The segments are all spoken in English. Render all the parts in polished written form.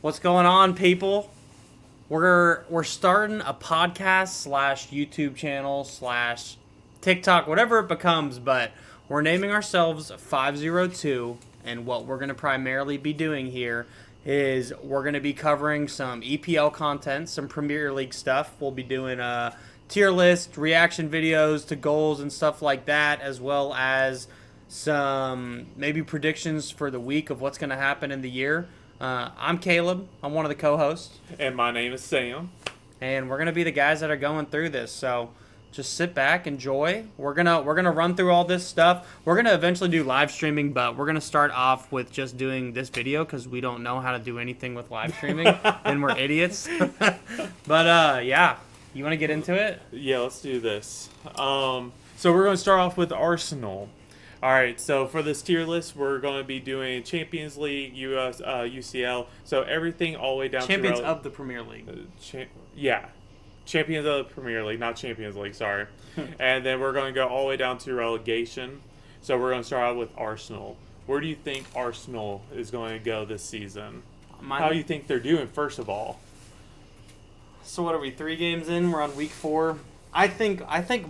What's going on, people? We're starting a podcast slash YouTube channel slash TikTok, whatever it becomes, but we're naming ourselves 502, and what we're going to primarily be doing here is we're going to be covering some EPL content, some Premier League stuff. We'll be doing a tier list, reaction videos to goals and stuff like that, as well as some maybe predictions for the week of what's going to happen in the year. I'm Caleb. I'm one of the co-hosts. And my name is Sam. And we're going to be the guys that are going through this. So just sit back, enjoy. We're gonna run through all this stuff. We're going to eventually do live streaming, but we're going to start off with just doing this video because we don't know how to do anything with live streaming, and we're idiots. But, yeah. You want to get into it? Yeah, let's do this. So we're going to start off with Arsenal. All right, so for this tier list, we're going to be doing Champions League, UCL, so everything all the way down Champions to... of the Premier League. Champions of the Premier League, not Champions League, sorry. And then we're going to go all the way down to relegation. So we're going to start out with Arsenal. Where do you think Arsenal is going to go this season? How do you think they're doing, first of all? So what are we, 3 games in? We're on week 4. I think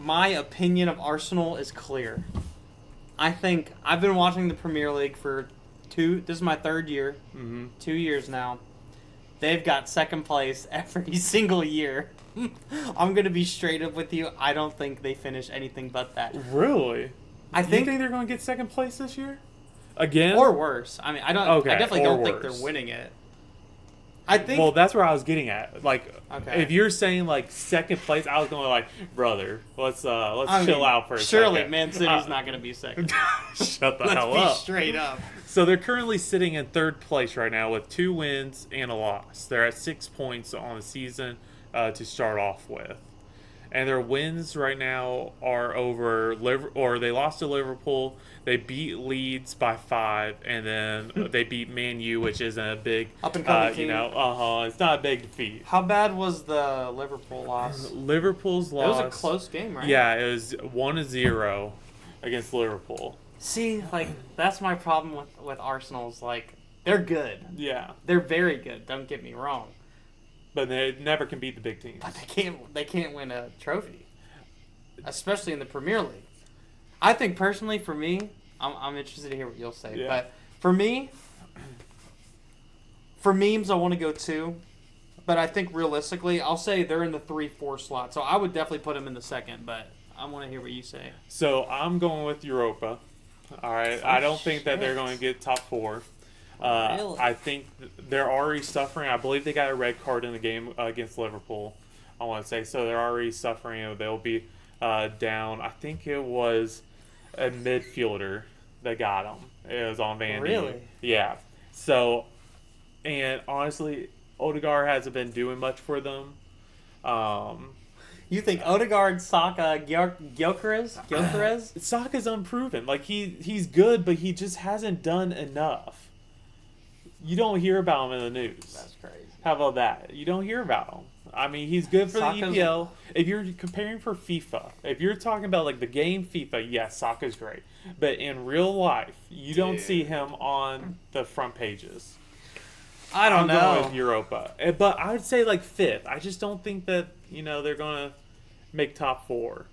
my opinion of Arsenal is clear. I think I've been watching the Premier League for this is my 3rd year, 2 years now. They've got second place every single year. I'm going to be straight up with you. I don't think they finish anything but that. Really? You think they're going to get second place this year? Again? Or worse. I mean, I definitely don't think they're winning it. Well, that's where I was getting at. Like, okay. If you're saying like second place, I was going like, brother, let's chill out for a second. Surely, Man City's not going to be second. Shut the hell up. Let's be straight up. So they're currently sitting in 3rd place right now with 2 wins and a loss. They're at 6 points on the season to start off with. And their wins right now are over they lost to Liverpool. They beat Leeds by 5, and then they beat Man U, which isn't a big up and coming team. It's not a big defeat. How bad was the Liverpool loss? Liverpool's loss. It was a close game, right? Yeah, it was 1-0 against Liverpool. See, like that's my problem with Arsenal's. Like they're good. Yeah, they're very good. Don't get me wrong. But they never can beat the big teams. But they can't win a trophy, especially in the Premier League. I think personally, for me, I'm interested to hear what you'll say. Yeah. But for me, for memes, I want to go 2. But I think realistically, I'll say they're in the 3-4 slot. So I would definitely put them in the 2nd. But I want to hear what you say. So I'm going with Europa. All right, I don't think that they're going to get top 4. Really? I think they're already suffering. I believe they got a red card in the game against Liverpool, I want to say. So they're already suffering. They'll be down. I think it was a midfielder that got them. It was on Van Dijk. Really? Yeah. So, and honestly, Odegaard hasn't been doing much for them. You think Odegaard, Saka, Gyökeres? Saka's unproven. Like he's good, but he just hasn't done enough. You don't hear about him in the news. That's crazy. How about that? You don't hear about him. I mean, he's good for the EPL. If you're comparing for FIFA, if you're talking about like the game FIFA, yes, Saka's great. But in real life, you don't see him on the front pages. I'm going with Europa. But I would say like 5th. I just don't think that, they're going to make top 4.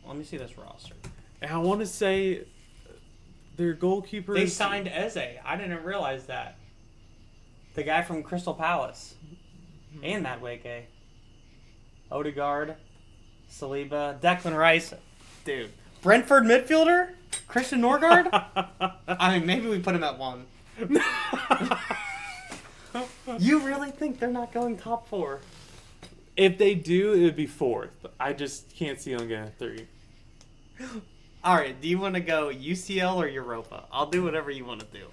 Let me see this roster. And I want to say their goalkeeper... They signed Eze. I didn't realize that. The guy from Crystal Palace. And that Wake. Odegaard, Saliba, Declan Rice. Dude. Brentford midfielder? Christian Norgard? I mean, maybe we put him at 1. You really think they're not going top 4? If they do, it would be 4th. I just can't see them getting 3. All right, do you want to go UCL or Europa? I'll do whatever you want to do.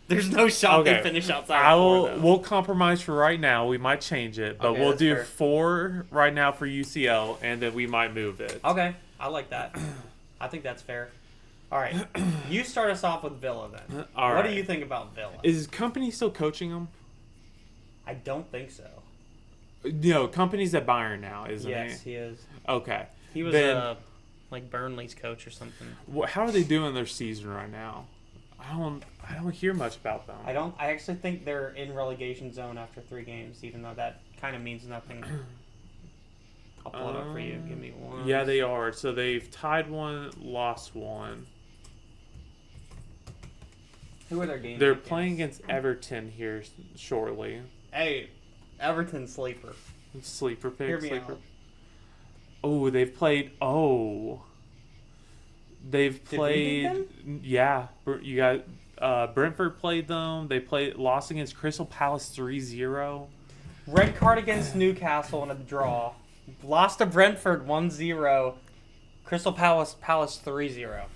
There's no shot they finish outside of 4, we'll compromise for right now. We might change it, but we'll do fair. 4 right now for UCL, and then we might move it. Okay, I like that. I think that's fair. All right, you start us off with Villa then. What do you think about Villa? Is Company still coaching them? I don't think so. Company's at Bayern now, isn't he? Yes, he is. Okay. He was like Burnley's coach or something. How are they doing their season right now? I don't hear much about them. I actually think they're in relegation zone after 3 games, even though that kind of means nothing. I'll pull it up for you. Give me one. Yeah, they are. So they've tied 1, lost 1. Who are their games? They're playing against Everton here shortly. Hey, Everton sleeper. Sleeper pick. Hear me Sleeper. out. Oh, they've played. Oh, they've Did we played. beat Yeah, you got. Brentford played them. They lost against Crystal Palace 3-0. Red card against Newcastle in a draw. Lost to Brentford 1-0. Crystal Palace 3-0. All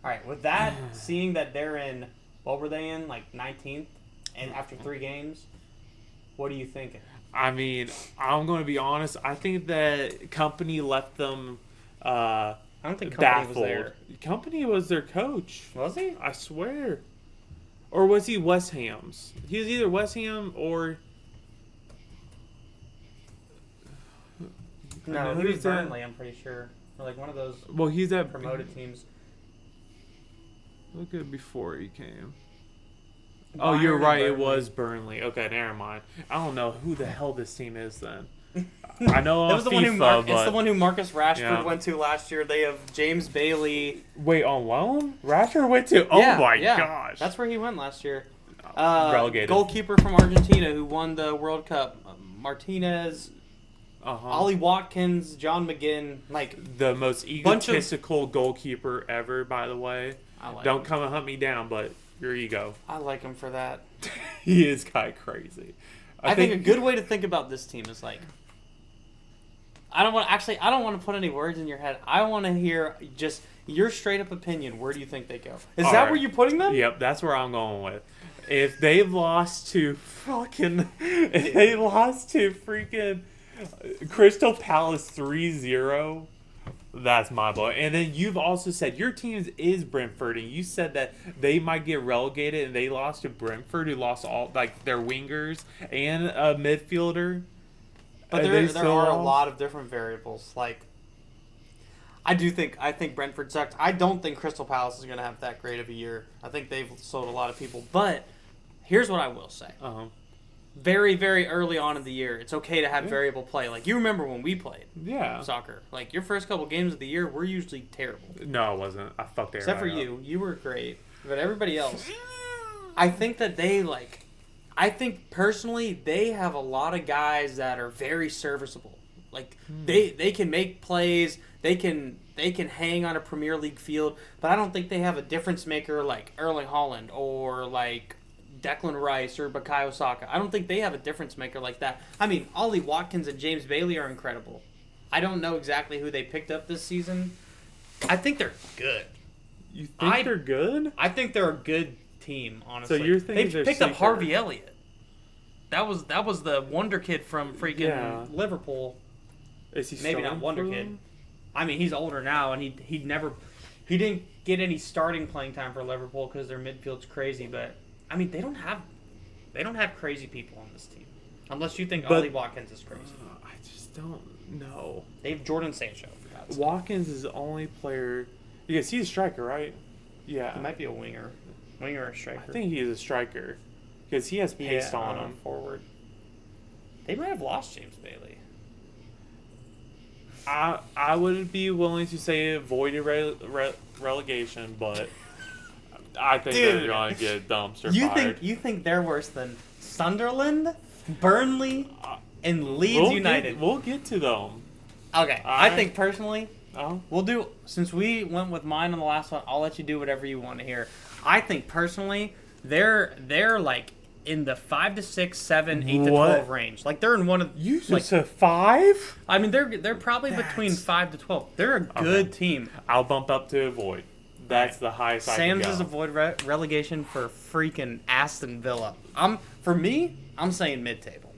right, with that, seeing that they're in, what were they in, like 19th, and after 3 games, what are you thinking? I mean, I'm going to be honest. I think that Company left them. I don't think Company baffled. was there. Company was their coach. Was he? I swear. Or was he West Ham's? He was either West Ham or. No, he was Burnley, I'm pretty sure. Or like one of those Well, he's at promoted teams. Look at before he came. Oh, you're right. It was Burnley. Okay, never mind. I don't know who the hell this team is then. I know that was the FIFA, one who but it's the one who Marcus Rashford Yeah. went to last year. They have James Bailey. wait, on loan? Rashford went to. Oh my gosh. That's where he went last year. Relegated. Goalkeeper from Argentina who won the World Cup. Martinez, Ollie Watkins, John McGinn. Like the most egotistical goalkeeper ever, by the way. Don't come and hunt me down, but your ego. I like him for that. He is kind of crazy. I think a good way to think about this team is like, I don't want to put any words in your head. I want to hear just your straight up opinion. Where do you think they go? Is that where you're putting them? Yep, that's where I'm going with. If they lost to freaking Crystal Palace 3-0, that's my boy. And then you've also said your team is Brentford, and you said that they might get relegated, and they lost to Brentford, who lost all like their wingers and a midfielder. But there are a lot of different variables. Like, I think Brentford sucked. I don't think Crystal Palace is going to have that great of a year. I think they've sold a lot of people. But here's what I will say. Very, very early on in the year, it's okay to have variable play. Like, you remember when we played soccer. Like, your first couple games of the year, we're usually terrible. No, I wasn't. I fucked everybody Except for you. You were great. But everybody else, I think that I think personally they have a lot of guys that are very serviceable. Like, they can make plays. They can hang on a Premier League field. But I don't think they have a difference maker like Erling Haaland or like Declan Rice or Bukayo Saka. I don't think they have a difference maker like that. I mean, Ollie Watkins and James Bailey are incredible. I don't know exactly who they picked up this season. I think they're good. You think they're good? I think they're a good team, honestly. So you're thinking they picked up Harvey Elliott. That was the wonder kid from freaking Liverpool. Is he maybe not wonder kid? I mean, he's older now, and he didn't get any starting playing time for Liverpool because their midfield's crazy. But I mean, they don't have crazy people on this team, unless you think Ollie Watkins is crazy. I just don't know. They have Jordan Sancho. Watkins is the only player because he's a striker, right? Yeah, he might be a winger or striker. I think he is a striker because he has pace on him forward. They might have lost James Bailey. I would be willing to say avoided relegation, but I think they're going to get dumpster fired. You think they're worse than Sunderland, Burnley, and Leeds United? We'll get to them. Okay, I think personally, we'll do, since we went with mine on the last one, I'll let you do whatever you want to hear. I think personally, they're like in the 5 to 6, 7, 8 to 12 range. Like they're in one of you just said 5. I mean, they're probably between 5 to 12. They're a good team. I'll bump up to avoid. That's the highest I can go. Sam's is avoid relegation for freaking Aston Villa. For me, I'm saying mid-table,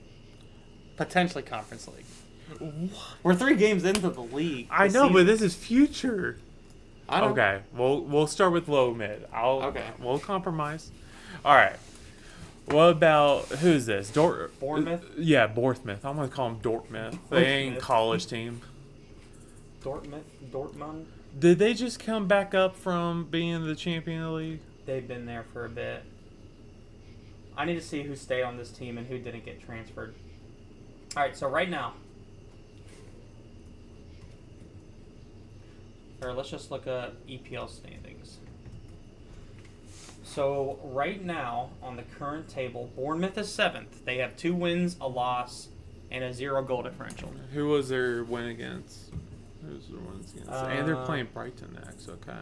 potentially Conference League. What? We're 3 games into the league. I know, but this is future. I know. Okay, we'll start with low mid. We'll compromise. All right. What about who's this? Bournemouth. Yeah, Bournemouth. I'm gonna call them Dortmund. They ain't college team. Dortmund. Did they just come back up from being the champion of the league? they've been there for a bit. I need to see who stayed on this team and who didn't get transferred. All right, so right now, or let's just look at EPL standings. So right now on the current table, Bournemouth is 7th. They have 2 wins, a loss, and a 0 goal differential. Who was their win against? Who's their wins against? And they're playing Brighton next. Okay.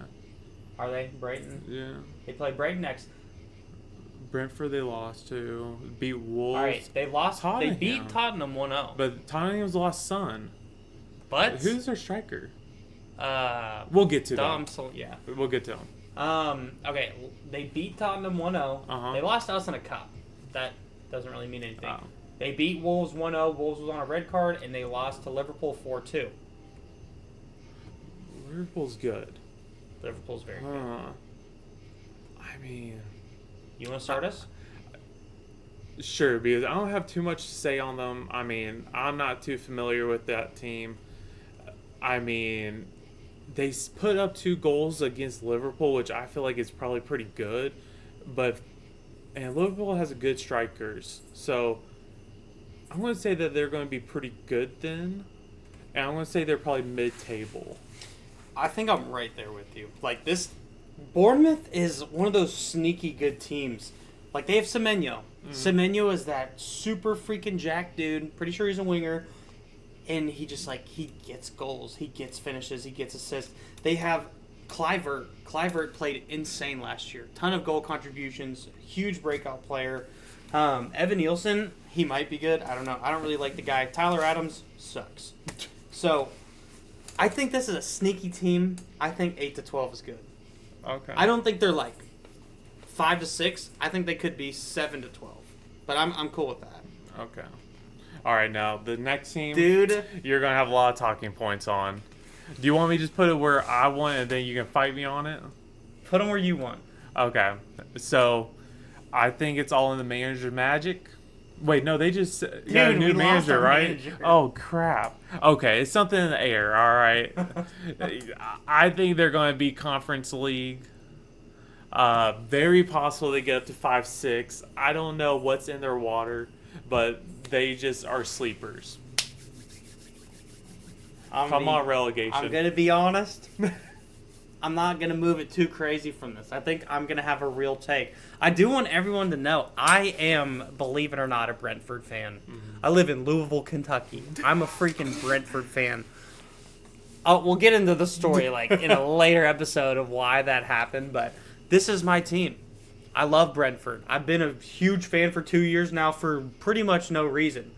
Are they Brighton? Yeah. They play Brighton next. Brentford they lost to. Beat Wolves. All right, they lost. Tottenham. They beat Tottenham 1-0. But Tottenham's lost son. But who's their striker? We'll get to them. Yeah. We'll get to them. Okay, they beat Tottenham 1-0. Uh-huh. They lost to us in a cup. That doesn't really mean anything. Oh. They beat Wolves 1-0. Wolves was on a red card, and they lost to Liverpool 4-2. Liverpool's good. Liverpool's very good. I mean, You want to start us? Sure, because I don't have too much to say on them. I mean, I'm not too familiar with that team. I mean, they put up 2 goals against Liverpool, which I feel like is probably pretty good. And Liverpool has good strikers. So I'm going to say that they're going to be pretty good then. And I'm going to say they're probably mid-table. I think I'm right there with you. Like, this Bournemouth is one of those sneaky good teams. Like, they have Semenyo. Semenyo is that super freaking jack dude. Pretty sure he's a winger. And he just, he gets goals. He gets finishes. He gets assists. They have Kluivert. Kluivert played insane last year. Ton of goal contributions. Huge breakout player. Evan Nielsen, he might be good. I don't know. I don't really like the guy. Tyler Adams sucks. So, I think this is a sneaky team. I think 8-12 is good. Okay. I don't think they're 5-6. I think they could be 7-12. But I'm cool with that. Okay. All right, now the next team, Dude, you're gonna have a lot of talking points on. Do you want me to just put it where I want, and then you can fight me on it? put them where you want. Okay. So, I think it's all in the manager's magic. Wait, no, they just got a new manager, right? Manager. Oh, crap. Okay, it's something in the air, all right? I think they're going to be Conference League. Very possible they get up to 5-6. I don't know what's in their water, but they just are sleepers. Come on, relegation. I'm going to be honest. I'm not going to move it too crazy from this. I think I'm going to have a real take. I do want everyone to know I am, believe it or not, a Brentford fan. Mm-hmm. I live in Louisville, Kentucky. I'm a freaking Brentford fan. We'll get into the story in a later episode of why that happened, but this is my team. I love Brentford. I've been a huge fan for 2 years now for pretty much no reason.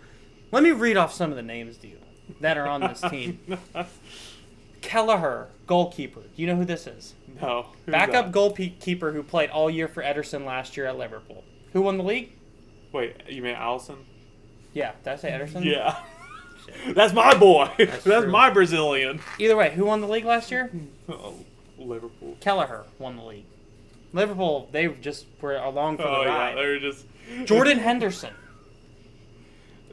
Let me read off some of the names to you that are on this team. Kelleher, goalkeeper. Do you know who this is? No. Backup goalkeeper who played all year for Ederson last year at Liverpool. Who won the league? Wait, you mean Allison? Yeah, did I say Ederson? Yeah. That's my boy. That's true. my Brazilian. Either way, who won the league last year? Oh, Liverpool. Kelleher won the league. Liverpool, they just were along for the ride. Yeah, they were just... Jordan Henderson.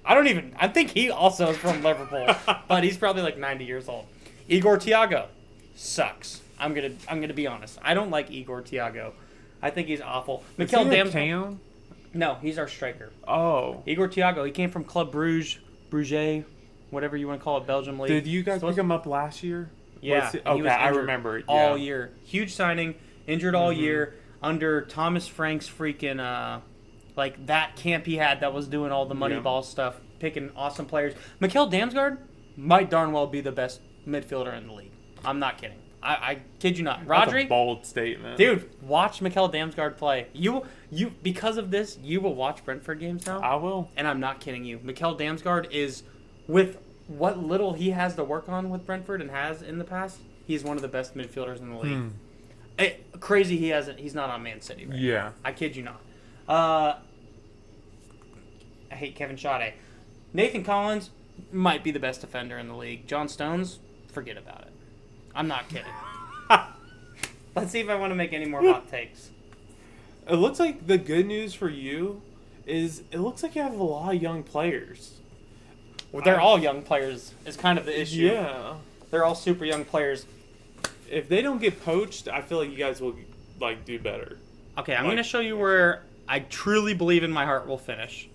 I think he also is from Liverpool, but he's probably 90 years old. Igor Thiago sucks. I'm gonna be honest. I don't like Igor Thiago. I think he's awful. Mikel Damsgaard. No, he's our striker. Oh. Igor Thiago. He came from Club Bruges, whatever you want to call it, Belgium league. Did you guys pick him up last year? Yeah. Okay, I remember. All year. Huge signing. Injured all year under Thomas Frank's freaking that camp he had that was doing all the Moneyball stuff, picking awesome players. Mikel Damsgaard might darn well be the best midfielder in the league. I'm not kidding. I kid you not. Rodri, that's a bold statement. Dude, watch Mikel Damsgaard play. You because of this, you will watch Brentford games now. I will. And I'm not kidding you. Mikel Damsgaard is, with what little he has to work on with Brentford and has in the past, he's one of the best midfielders in the league. Crazy he's not on Man City right now. I kid you not. I hate Kevin Schade. Nathan Collins might be the best defender in the league. John Stones, forget about it. I'm not kidding. Let's see if I want to make any more hot takes. It looks like the good news for you is it looks like you have a lot of young players. Well, they're all young players is kind of the issue. Yeah. They're all super young players. If they don't get poached, I feel like you guys will do better. Okay, I'm Like, going to show you where I truly believe in my heart will finish.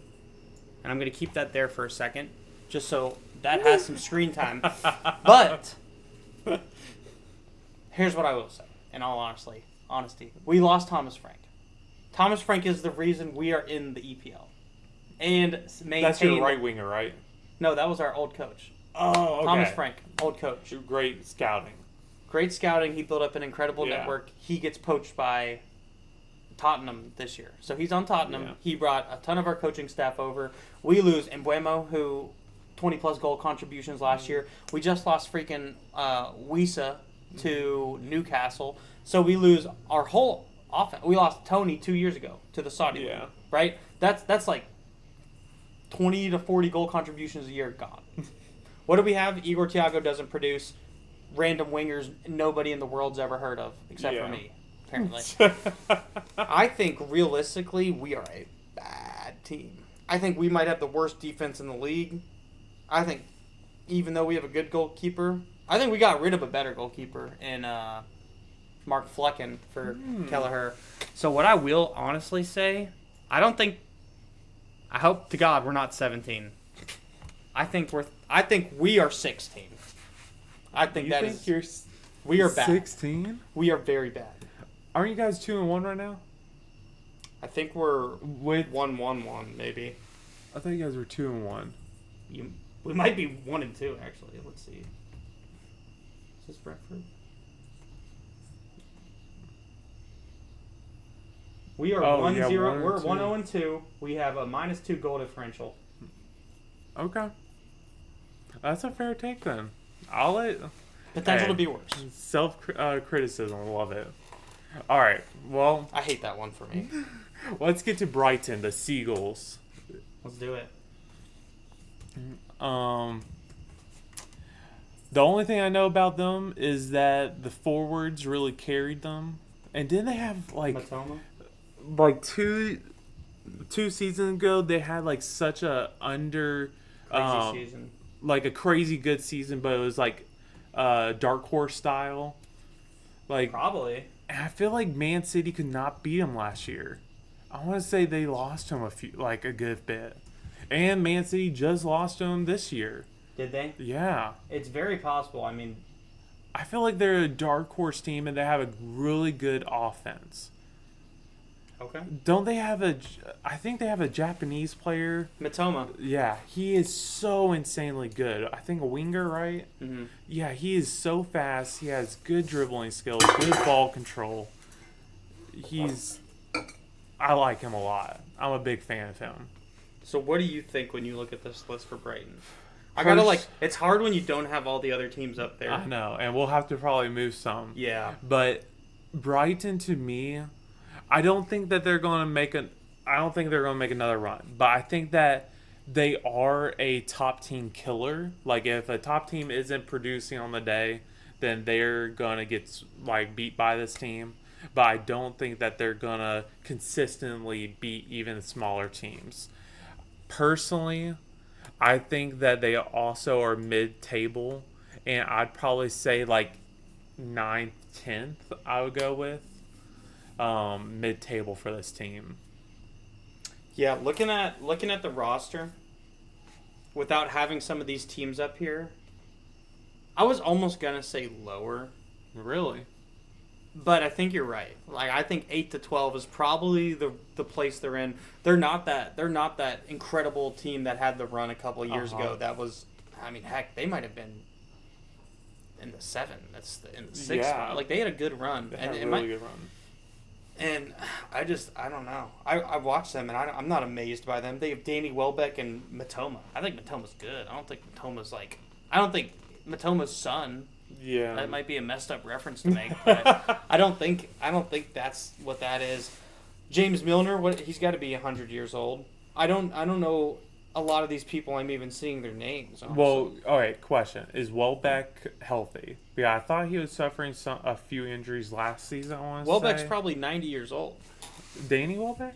And I'm going to keep that there for a second, just so that has some screen time. But here's what I will say, in all honesty. We lost Thomas Frank. Thomas Frank is the reason we are in the EPL. And maintain... That's your right winger, right? No, that was our old coach. Oh, okay. Thomas Frank, old coach. Great scouting. Great scouting. He built up an incredible Yeah. network. He gets poached by Tottenham this year. So he's on Tottenham. Yeah. He brought a ton of our coaching staff over. We lose Embuemo, who 20-plus goal contributions last year. We just lost freaking Wisa to Newcastle. So we lose our whole offense. We lost Tony 2 years ago to the Saudi Yeah. league, right? That's like 20 to 40 goal contributions a year gone. What do we have? Igor Thiago doesn't produce. Random wingers nobody in the world's ever heard of, except for me, apparently. I think, realistically, we are a bad team. I think we might have the worst defense in the league. I think, even though we have a good goalkeeper, I think we got rid of a better goalkeeper in Mark Flecken for Kelleher. So what I will honestly say, I hope to God we're not 17. I think we are 16. I think You that think is. you're We are bad. 16? We are very bad. Aren't you guys 2-1 right now? I think we're With 1-1-1 maybe. I thought you guys were 2-1. We might be 1-2 actually. Let's see. Is this Brentford? We are 1-0. We're 1-0-2. We have a -2 goal differential. Okay. That's a fair take then. I'll let... Potential to be worse. Self-criticism. Love it. All right. Well, I hate that one for me. let's get to Brighton, the Seagulls. Let's do it. The only thing I know about them is that the forwards really carried them. And didn't they have, Matoma? like two seasons ago, they had, like, such a Crazy season. like a crazy good season, but it was like dark horse style. Like, Probably. and I feel like Man City could not beat them last year. I want to say they lost him a good bit, and Man City just lost him this year. Did they? Yeah, It's very possible. I mean, I feel like they're a dark horse team, and they have a really good offense. okay. Don't they have I think they have a Japanese player. Matoma. Yeah, he is so insanely good. I think a winger, right? Mm-hmm. Yeah, he is so fast. He has good dribbling skills, good ball control. I like him a lot. I'm a big fan of him. So what do you think when you look at this list for Brighton? I gotta it's hard when you don't have all the other teams up there. I know, and we'll have to probably move some. Yeah. But Brighton, to me, I don't think that they're going to make another run. But I think that they are a top team killer. Like, if a top team isn't producing on the day, then they're going to get, like, beat by this team. But I don't think that they're going to consistently beat even smaller teams. Personally, I think that they also are mid-table. And I'd probably say, like, 9th, 10th I would go with. Mid-table for this team. Yeah, looking at the roster, without having some of these teams up here, I was almost gonna say lower. Really? But I think you're right. Like, I think 8 to 12 is probably the place they're in. They're not that incredible team that had the run a couple of years ago. That was, I mean, heck, they might have been in the 7. That's in the 6 spot. Like, they had a good run. They had a really good run. And I don't know. I watched them, and I'm not amazed by them. They have Danny Welbeck and Matoma. I think Matoma's good. I don't think Matoma's son. Yeah. That might be a messed up reference to make, but I don't think that's what that is. James Milner, he's got to be 100 years old. I don't know a lot of these people. I'm even seeing their names. Honestly. Well, all right. Question: is Welbeck healthy? Yeah, I thought he was suffering a few injuries last season. I want to Welbeck's say. probably 90 years old. Danny Welbeck?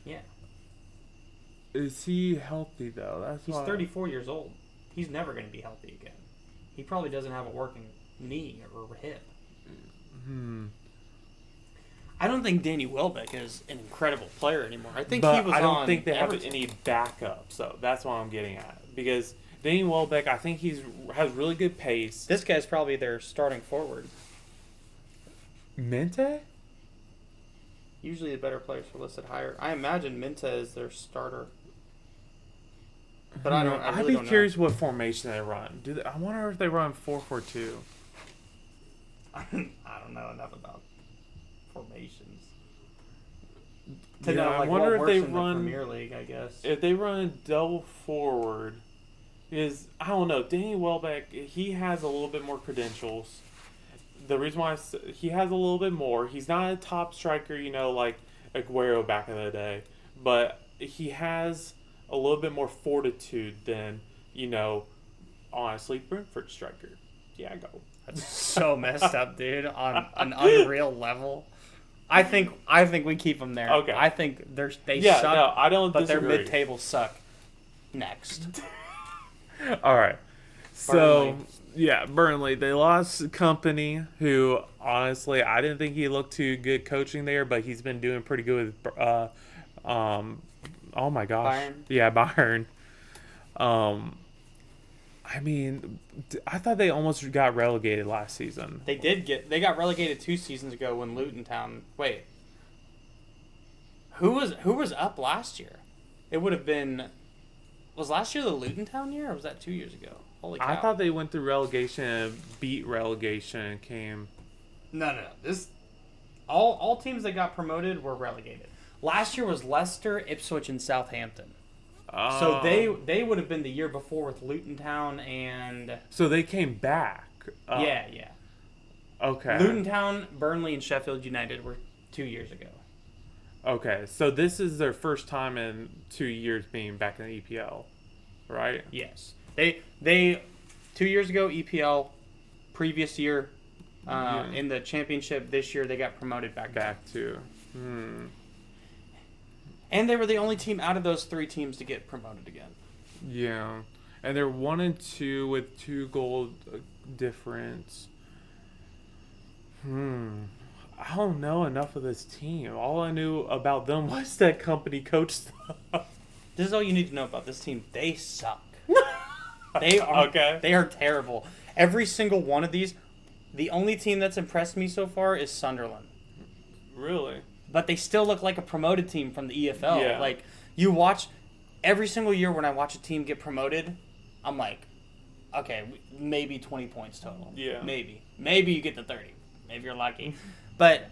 Yeah. Is he healthy though? He's 34 years old. He's never going to be healthy again. He probably doesn't have a working knee or hip. I don't think Danny Welbeck is an incredible player anymore. I think But he was I don't on think they have Everton. any backups. So that's what I'm getting at. Because Danny Welbeck, I think has really good pace. This guy's probably their starting forward. Mente? Usually the better players are listed higher. I imagine Minta is their starter. But I really I'd don't be know. curious what formation they run. I wonder if they run 4-4-2. I don't know enough about formations. To Yeah, know, I like, wonder what if works they in the run Premier League, I guess. if they run double forward. Is I don't know. Danny Welbeck, he has a little bit more credentials. The reason why he has a little bit more, he's not a top striker, like Aguero back in the day, but he has a little bit more fortitude than, honestly, Brentford striker. Thiago. That's so messed up, dude, on an unreal level. I think we keep them there. Okay. I think they Yeah, suck, no, I don't but disagree. their mid-table suck. Next. All right. So, Burnley. yeah, Burnley. They lost Company, who, honestly, I didn't think he looked too good coaching there, but he's been doing pretty good with, oh my gosh. Bayern? Yeah, Bayern. I mean, I thought they almost got relegated last season. They got relegated 2 seasons ago when Luton Town. Wait. Who was up last year? It would have been. Was last year the Luton Town year, or was that 2 years ago? Holy cow! I thought they went through relegation and beat relegation and came. No. This all teams that got promoted were relegated. Last year was Leicester, Ipswich, and Southampton. So they would have been the year before with Luton Town and. So they came back. Yeah. Okay. Luton Town, Burnley, and Sheffield United were 2 years ago. Okay, so this is their first time in 2 years being back in the EPL, right? Yes. They 2 years ago EPL, previous year in the championship. This year they got promoted back to. And they were the only team out of those 3 teams to get promoted again. Yeah, and they're 1-2 with 2 goal difference. I don't know enough of this team. All I knew about them was that Company coach stuff. This is all you need to know about this team. They suck. They are Okay. They are terrible. Every single one of these. The only team that's impressed me so far is Sunderland. Really? But they still look like a promoted team from the EFL. Yeah. Like, you watch every single year when I watch a team get promoted, I'm like, okay, maybe 20 points total. Yeah. Maybe you get to 30. Maybe you're lucky. But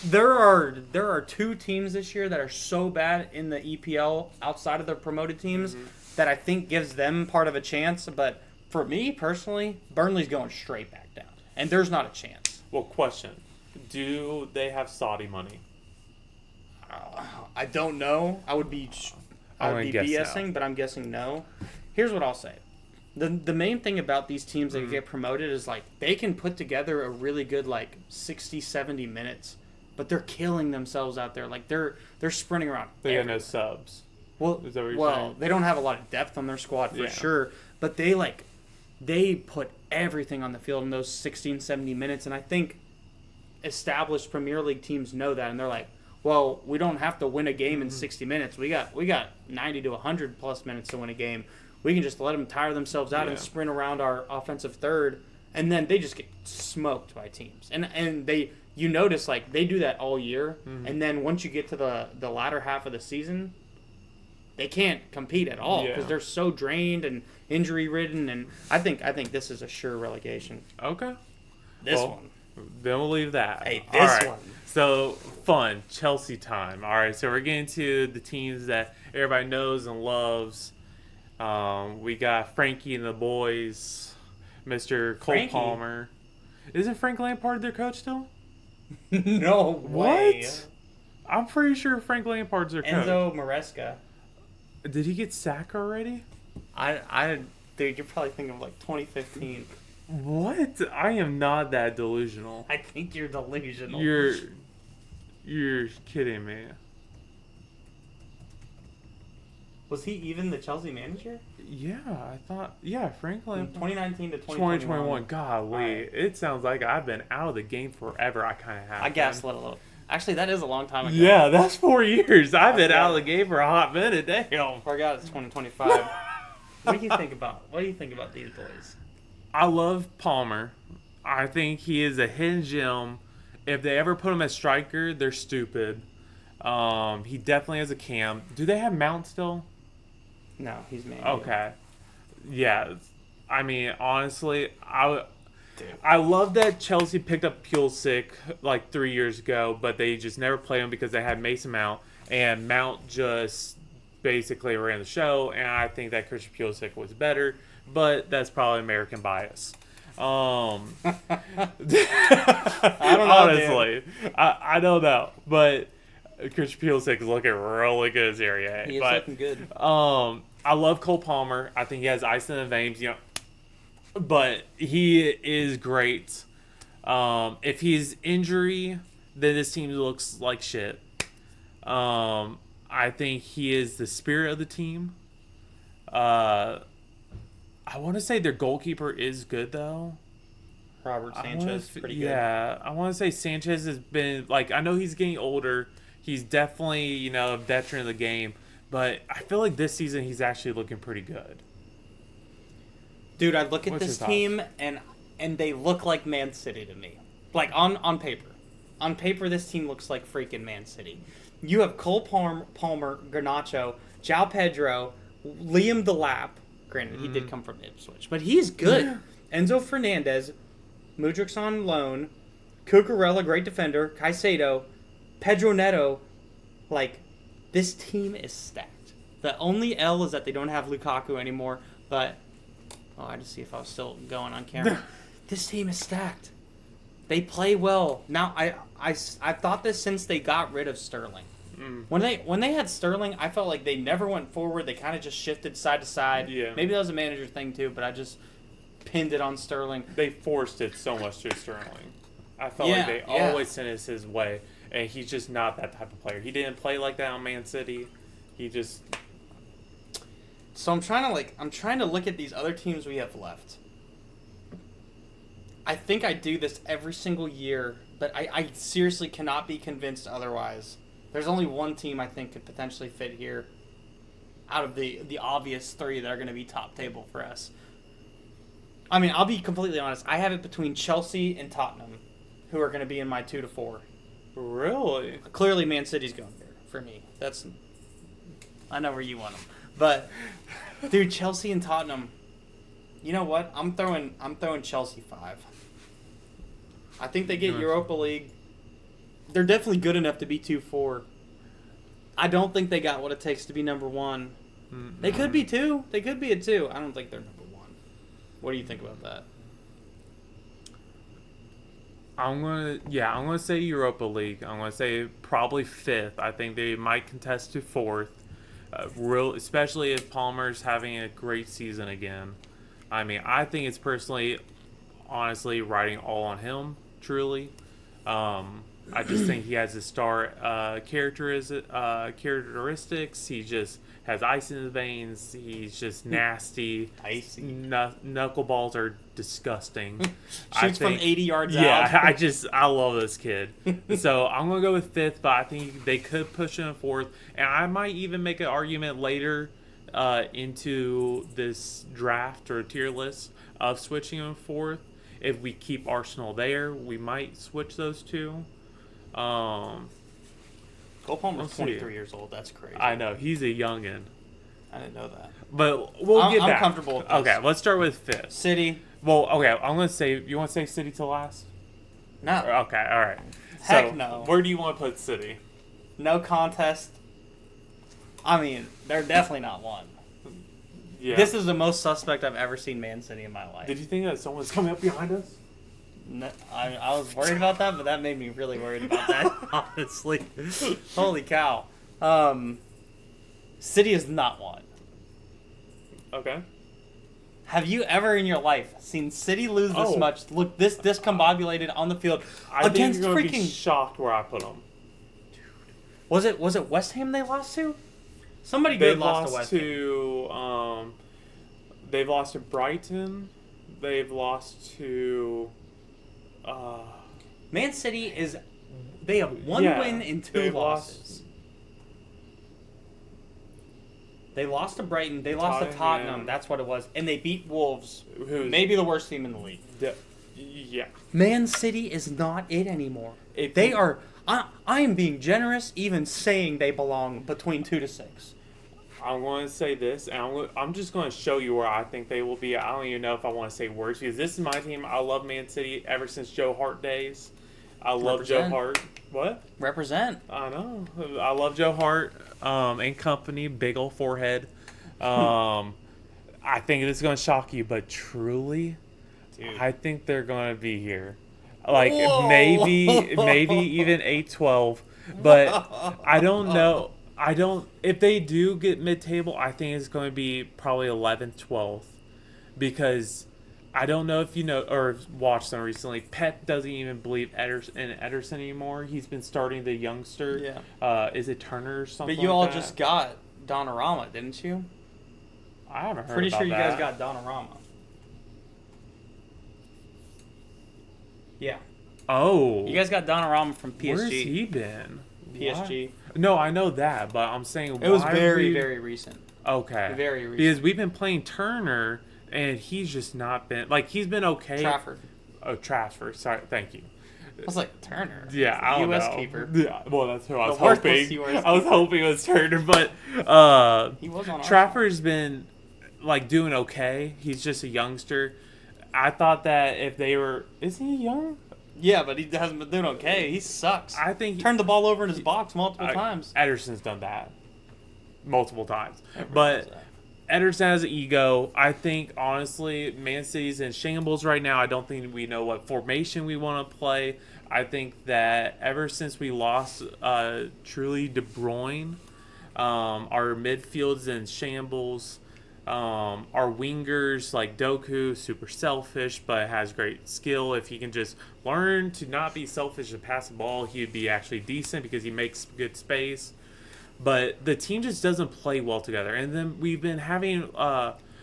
there are 2 teams this year that are so bad in the EPL outside of the promoted teams that I think gives them part of a chance. But for me personally, Burnley's going straight back down, and there's not a chance. Well, question: do they have Saudi money? I don't know. I would be BSing, no. but I'm guessing no. Here's what I'll say. The main thing about these teams that get promoted is, like, they can put together a really good, like, 60, 70 minutes, but they're killing themselves out there. Like, they're sprinting around. They got no subs. Well, Is that what you're saying? they don't have a lot of depth on their squad for sure, but they put everything on the field in those 60 and 70 minutes, and I think established Premier League teams know that, and they're like, well, we don't have to win a game in 60 minutes. We got 90 to 100 plus minutes to win a game. We can just let them tire themselves out and sprint around our offensive third, and then they just get smoked by teams. And you notice, like, they do that all year, and then once you get to the latter half of the season, they can't compete at all because they're so drained and injury ridden. And I think this is a sure relegation. Okay. This one. Then we'll leave that. Hey, this one. So, fun. Chelsea time. All right, so we're getting to the teams that everybody knows and loves. We got Frankie and the boys, Mr. Cole Frankie? Palmer. Isn't Frank Lampard their coach still? No way. What? I'm pretty sure Frank Lampard's their coach. Enzo Maresca. Did he get sacked already? Dude, you're probably thinking of, like, 2015. What? I am not that delusional. I think you're delusional. You're kidding me. Was he even the Chelsea manager? Yeah, I thought. Yeah, Frank From Lampard. 2019 to 2021. Golly, Right. it sounds like I've been out of the game forever. I kind of have. I gaslit a little. Actually, that is a long time ago. Yeah, that's 4 years. I've been Yeah. out of the game for a hot minute. Damn. Forgot it's 2025. What do you think about? What do you think about these boys? I love Palmer. I think he is a hidden gem. If they ever put him as striker, they're stupid. He definitely has a cam. Do they have Mount still? No, he's man. Okay. Yeah. I mean, honestly, I love that Chelsea picked up Pulisic like 3 years ago, but they just never played him because they had Mason Mount, and Mount just basically ran the show, and I think that Christian Pulisic was better, but that's probably American bias. I don't know, honestly, I don't know, but Christian Pulisic is looking really good as Area A. He is But looking good. I love Cole Palmer. I think he has ice in the veins, but he is great. If he's injury, then this team looks like shit. I think he is the spirit of the team. I want to say their goalkeeper is good though. Robert Sanchez, pretty good. Yeah, I want to say Sanchez has been I know he's getting older. He's definitely a veteran of the game, but I feel like this season he's actually looking pretty good. Dude, I look at What's this your team and they look like Man City to me. Like on paper. On paper, this team looks like freaking Man City. You have Cole Palmer, Garnacho, João Pedro, Liam Delap. Granted, he did come from Ipswich, but he's good. Enzo Fernandez, Mudrik's on loan, Cucurella, great defender, Caicedo, Pedro Neto. This team is stacked. The only L is that they don't have Lukaku anymore, but... Oh, I just see if I was still going on camera. This team is stacked. They play well. Now, I thought this since they got rid of Sterling. When they had Sterling, I felt like they never went forward. They kind of just shifted side to side. Yeah. Maybe that was a manager thing too, but I just pinned it on Sterling. They forced it so much to Sterling. I felt like they always sent it his way, and he's just not that type of player. He didn't play like that on Man City. He just... So I'm trying to look at these other teams we have left. I think I do this every single year, but I seriously cannot be convinced otherwise. There's only one team I think could potentially fit here out of the obvious three that are going to be top table for us. I mean, I'll be completely honest. I have it between Chelsea and Tottenham, who are going to be in my 2 to 4. Really? Clearly, Man City's going there for me. I know where you want them, but dude, Chelsea and Tottenham. You know what? I'm throwing Chelsea 5. I think they get Europa League. They're definitely good enough to be 2-4. I don't think they got what it takes to be number 1. Mm-hmm. They could be 2. They could be a 2. I don't think they're number 1. What do you think about that? I'm gonna say Europa League. I'm gonna say probably 5th. I think they might contest to 4th. Especially if Palmer's having a great season again. I mean, I think it's honestly, riding all on him. Truly, I just think he has his star characteristics. He just has ice in his veins. He's just nasty. Icy. Knuckleballs are disgusting. Shoots from 80 yards out. Yeah, I love this kid. So I'm going to go with 5th, but I think they could push him 4th. And I might even make an argument later into this draft or tier list of switching him 4th. If we keep Arsenal there, we might switch those two. Cole Palmer's 23 years old. That's crazy. I know. He's a youngin'. I didn't know that. But we'll get back. I'm comfortable with this. Okay, let's start with 5th. City. Well, okay, I'm going to say... You want to say City to last? No. Okay, all right. Heck no. Where do you want to put City? No contest. I mean, they're definitely not 1. Yeah. This is the most suspect I've ever seen Man City in my life. Did you think that someone's coming up behind us? No, I was worried about that, but that made me really worried about that, honestly. Holy cow. City is not 1. Okay. Have you ever in your life seen City lose this much? Look, this discombobulated on the field against think you're gonna freaking... be shocked where I put them. Was it West Ham they lost to? Somebody good lost to West Ham. They've lost to Brighton. They've lost to. Man City is. They have one win and 2 losses. They lost to Brighton. They lost to Tottenham. That's what it was. And they beat Wolves, maybe the worst team in the league. Yeah. Man City is not it anymore. They are. I am being generous, even saying they belong between 2 to 6. I'm going to say this, and I'm just going to show you where I think they will be. I don't even know if I want to say words, because this is my team. I love Man City ever since Joe Hart days. I love Joe Hart. What? Represent. I know. I love Joe Hart and company. Big old forehead. I think it's going to shock you, but truly, dude, I think they're going to be here. Like, maybe even 8-12. But I don't know. If they do get mid-table, I think it's going to be probably 11th, 12th. Because I don't know if you know or watched them recently. Pep doesn't even believe Ederson anymore. He's been starting the youngster. Yeah. Is it Turner or something? But you all just got Donnarumma, didn't you? I haven't heard Pretty about sure you that. guys got Donnarumma. Yeah. Oh. You guys got Donnarumma from PSG. Where's he been? PSG. What? No, I know that, but I'm saying it was very recent. Okay. Very recent. Because we've been playing Turner, and he's just not been he's been okay. Trafford. Oh, Trafford. Sorry, thank you. I was like, Turner. Yeah, I don't US know. keeper. Yeah, well, that's who I was hoping. I was hoping it was Turner, but he was on Trafford's been doing okay. He's just a youngster. I thought that if they were, is he young? Yeah, but he hasn't been doing okay. He sucks. I think turned the ball over in his box multiple times. Ederson's done that multiple times, but Ederson has an ego. I think honestly, Man City's in shambles right now. I don't think we know what formation we want to play. I think that ever since we lost truly De Bruyne, our midfield's in shambles. Our wingers like Doku, super selfish, but has great skill. If he can just learn to not be selfish and pass the ball, he'd be actually decent because he makes good space. But the team just doesn't play well together. And then we've been having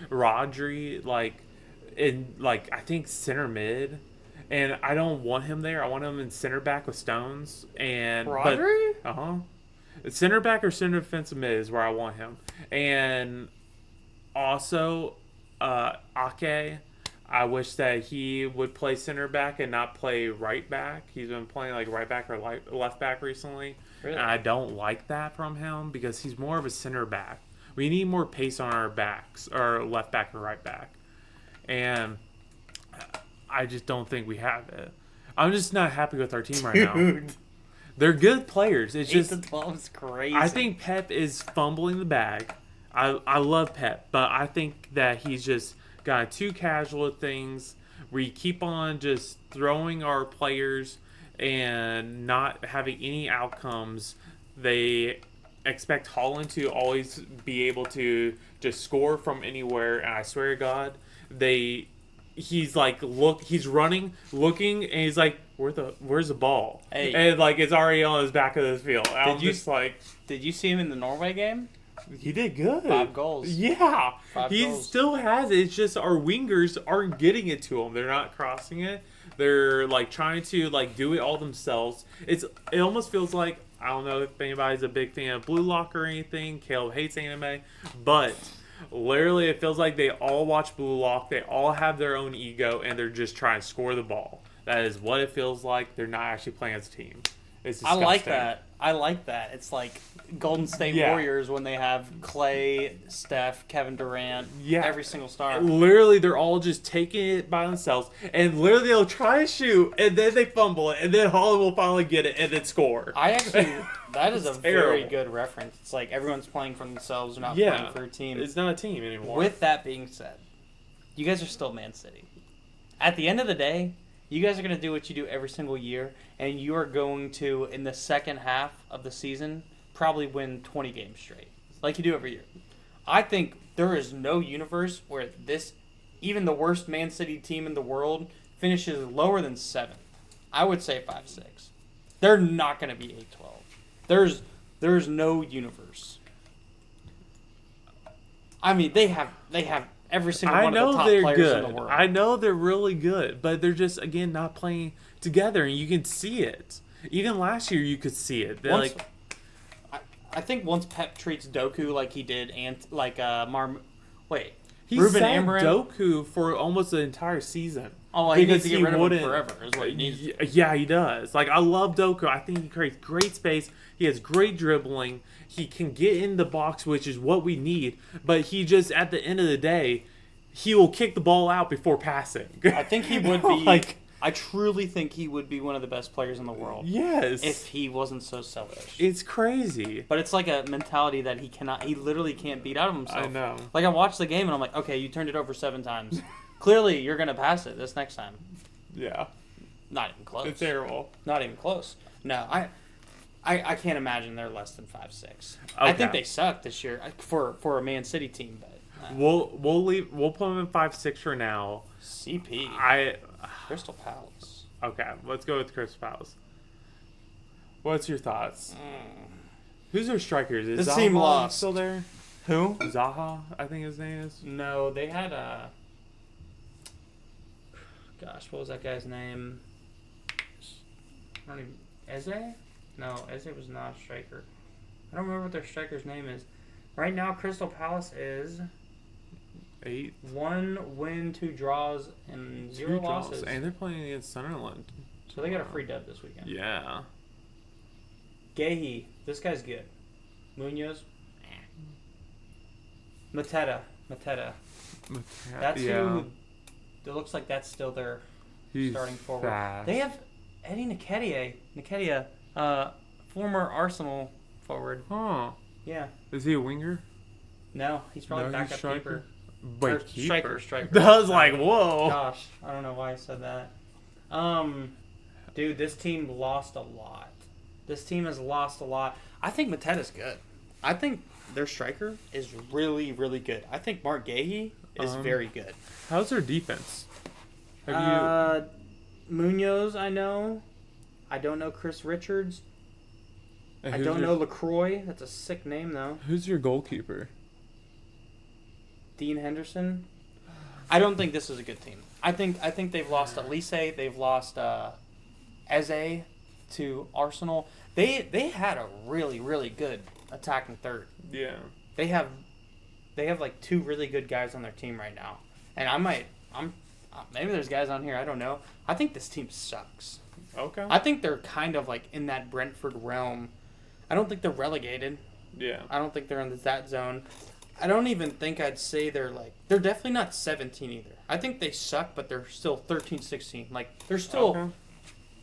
Rodri in I think center mid, and I don't want him there. I want him in center back with Stones and Rodri. Center back or center defensive mid is where I want him. And also, Ake, I wish that he would play center back and not play right back. He's been playing right back or left back recently. Really? And I don't like that from him because he's more of a center back. We need more pace on our backs, or left back or right back. And I just don't think we have it. I'm just not happy with our team right now. They're good players. It's 8-12 is crazy. I think Pep is fumbling the bag. I love Pep, but I think that he's just got too casual with things. We keep on just throwing our players and not having any outcomes. They expect Holland to always be able to just score from anywhere, and I swear to God, he's he's running, looking, and he's like, where's the ball? Hey. And it's already on his back of the field. Did you see him in the Norway game? He did good. 5 goals. Yeah. 5 he goals. Still has it. It's just our wingers aren't getting it to him. They're not crossing it. They're trying to do it all themselves. It almost feels like, I don't know if anybody's a big fan of Blue Lock or anything. Caleb hates anime. But literally it feels like they all watch Blue Lock. They all have their own ego and they're just trying to score the ball. That is what it feels like. They're not actually playing as a team. It's disgusting. I like that. It's like Golden State Warriors when they have Clay, Steph, Kevin Durant, every single star. Literally, they're all just taking it by themselves, and literally they'll try to shoot, and then they fumble it, and then Holland will finally get it, and then score. That is a terrible. very good reference. It's like everyone's playing for themselves, they're not playing for a team. It's not a team anymore. With that being said, you guys are still Man City. At the end of the day, you guys are going to do what you do every single year, and you are going to, in the second half of the season, probably win 20 games straight, like you do every year. I think there is no universe where even the worst Man City team in the world, finishes lower than 7th. I would say 5-6. They're not going to be 8-12. There's no universe. I mean, they have every single one of the top players in the world. I know they're really good, but they're just again not playing together, and you can see it. Even last year, you could see it. They're Once, I think once Pep treats Doku like he did, and like he Ruben sat Amorim. Doku for almost the entire season. Oh, he needs to get rid of him forever. Is what he needs. Yeah, he does. Like, I love Doku. I think he creates great space. He has great dribbling. He can get in the box, which is what we need. But he just, at the end of the day, he will kick the ball out before passing. I think he would be. I truly think he would be one of the best players in the world. Yes. If he wasn't so selfish. It's crazy. But it's like a mentality that he literally can't beat out of himself. I know. Like, I watched the game and I'm like, okay, you turned it over 7 times. Clearly, you're going to pass it this next time. Yeah. Not even close. It's terrible. Not even close. No, I can't imagine they're less than 5'6". Okay. I think they suck this year for a Man City team, but we'll put them in 5'6" for now. CP. Crystal Palace. Okay, let's go with Crystal Palace. What's your thoughts? Who's their strikers? Is This Zaha team lost. still there? Who? Zaha, I think his name is. No, they had a. Gosh, what was that guy's name? I don't even. Eze? No, Eze was not a striker. I don't remember what their striker's name is. Right now, Crystal Palace is 8. 1 win, 2 draws, and 0 losses. And they're playing against Sunderland. So they got a free dub this weekend. Yeah. Gehi, this guy's good. Munoz, Mateta. That's who. It looks like that's still their starting forward. Fast. They have Eddie Nketiah, former Arsenal forward. Huh. Yeah. Is he a winger? No, he's probably backup keeper. Wait, keeper? Striker. I was like, whoa. Gosh, I don't know why I said that. Dude, this team lost a lot. This team has lost a lot. I think Mateta's good. I think their striker is really, really good. I think Mark Gehi is very good. How's their defense? Munoz, I know. I don't know Chris Richards. I don't know LaCroix. That's a sick name, though. Who's your goalkeeper? Dean Henderson. I don't think this is a good team. I think they've lost Elise. They've lost Eze to Arsenal. They had a really, really good attacking third. Yeah. They have like 2 really good guys on their team right now. And maybe there's guys on here, I don't know. I think this team sucks. Okay. I think they're kind of like in that Brentford realm. I don't think they're relegated. Yeah. I don't think they're in that zone. I don't even think I'd say they're definitely not 17 either. I think they suck, but they're still 13, 16. Like, they're still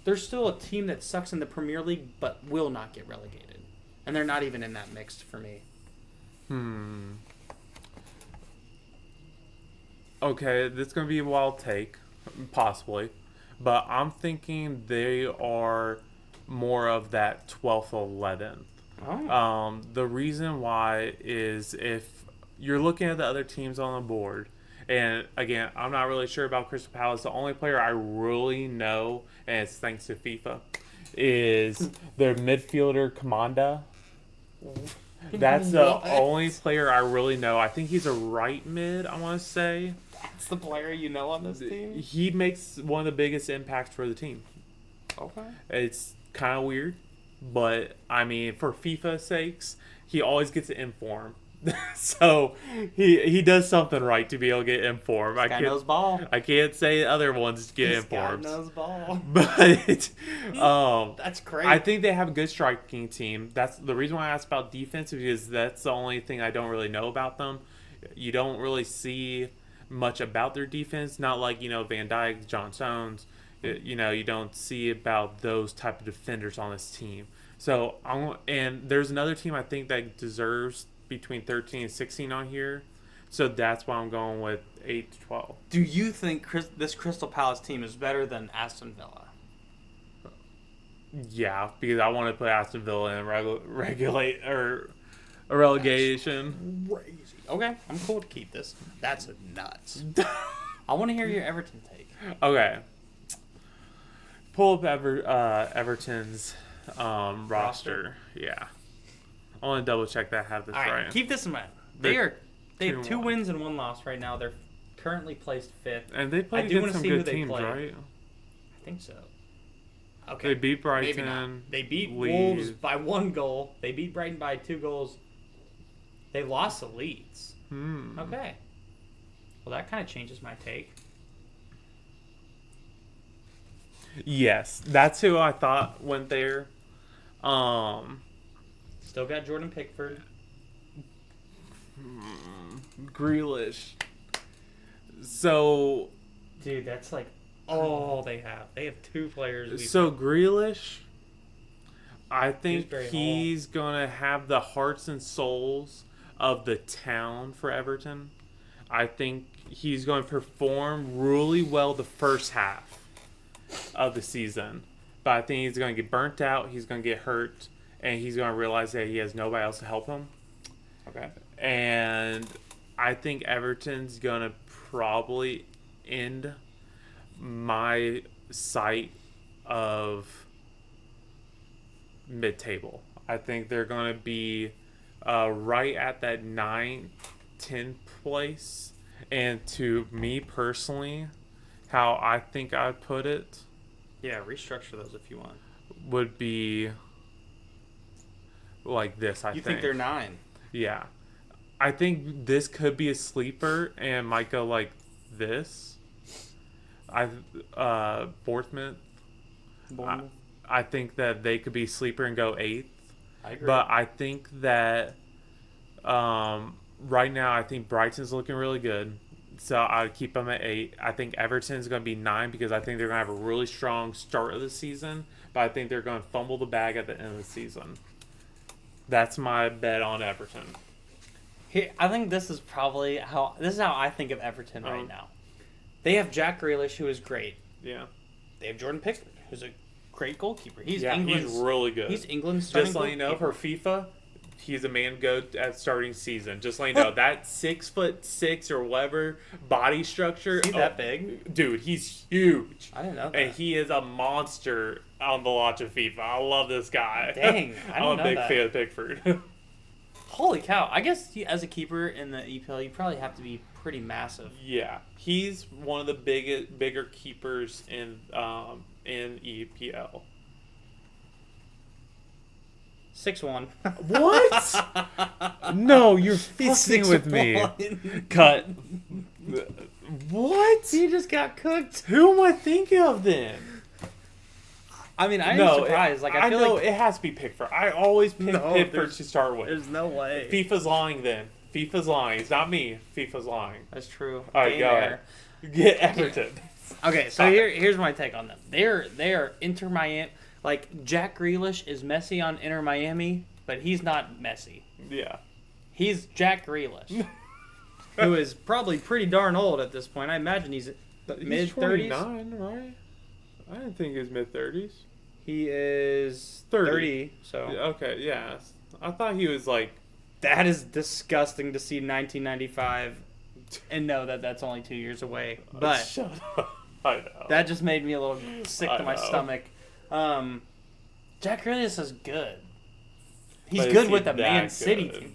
a team that sucks in the Premier League, but will not get relegated. And they're not even in that mix for me. Okay, this is going to be a wild take, possibly. But I'm thinking they are more of that 12th, 11th. Oh. The reason why is if you're looking at the other teams on the board, and again, I'm not really sure about Crystal Palace. The only player I really know, and it's thanks to FIFA, is their midfielder, Kamanda. That's the only player I really know. I think he's a right mid, I want to say. That's the player you know on this team? He makes one of the biggest impacts for the team. Okay. It's kind of weird, but I mean, for FIFA's sakes, he always gets an inform. So he does something right to be able to get informed. This guy knows ball. I can't say other ones get informed. This guy knows ball. But that's great. I think they have a good striking team. That's the reason why I asked about defense, because that's the only thing I don't really know about them. You don't really see much about their defense. Not like, Van Dijk, John Stones. You don't see about those type of defenders on this team. So and there's another team I think that deserves between 13 and 16 on here. So that's why I'm going with 8 to 12. Do you think this Crystal Palace team is better than Aston Villa? Yeah, because I want to put Aston Villa in a relegation. That's crazy. Okay, I'm cool to keep this. That's nuts. I want to hear your Everton take. Okay. Pull up Everton's roster. Yeah. I want to double check that I have this right. Keep this in mind. They are They have 2 wins and 1 loss right now. They're currently placed 5th. And they played I do against some wanna see who good they teams, play. right? I think so. Okay. They beat Maybe not. Brighton. They beat Leeds. Wolves by 1 goal. They beat Brighton by 2 goals. They lost to Leeds. Okay. Well, that kind of changes my take. Yes, that's who I thought went there. Still got Jordan Pickford. Grealish. So, Dude, that's like all they have. They have 2 players. Grealish, I think Dewsbury he's going to have the hearts and souls of the town for Everton. I think he's going to perform really well the first half of the season. But I think he's going to get burnt out, he's going to get hurt, and he's going to realize that he has nobody else to help him. Okay. And I think Everton's going to probably end my sight of mid-table. I think they're going to be right at that 9th, 10th place. And to me personally, how I think I'd put it Yeah, restructure those if you want. would be like this, I You think. think they're 9? Yeah. I think this could be a sleeper and might go like this. Bournemouth. I think that they could be sleeper and go 8th. I agree. But I think that right now, I think Brighton's looking really good. So I'd keep them at 8. I think Everton's going to be 9 because I think they're going to have a really strong start of the season. But I think they're going to fumble the bag at the end of the season. That's my bet on Everton. I think this is probably how I think of Everton right now. They have Jack Grealish, who is great. Yeah. They have Jordan Pickford, who's a great goalkeeper. He's He's really good. He's England's starting Just let you know, for FIFA, he's a man goat at starting season. Just let you know, that 6'6" or whatever body structure. Is he that big? Dude, he's huge. I didn't know that. And he is a monster on the launch of FIFA. I love this guy. Dang, I I'm didn't a know big that. fan of Pickford. Holy cow. I guess as a keeper in the EPL, you probably have to be pretty massive. Yeah, he's one of the bigger keepers in EPL. 6'1". What? No, you're fucking with me. 6'1". Cut. What? He just got cooked. Who am I thinking of then? I mean, I'm No, surprised. I feel know like it has to be Pickford. I always pick Pickford to start with. there's no way. FIFA's lying then. FIFA's lying. It's not me. FIFA's lying. That's true. All right, go ahead. Get Everton. Okay, so here's my take on them. They are Inter Miami. Like, Jack Grealish is Messi on Inter Miami, but he's not Messi. Yeah. He's Jack Grealish, who is probably pretty darn old at this point. I imagine he's mid 30s. 29, right? I didn't think he was mid 30s. He is 30. 30. So Okay, yeah. I thought he was like. that is disgusting to see 1995 and know that that's only 2 years away. But Shut up. I know. that just made me a little sick I to my know. stomach. Jack Grealish is good. He's But is good he with the that Man City good? team.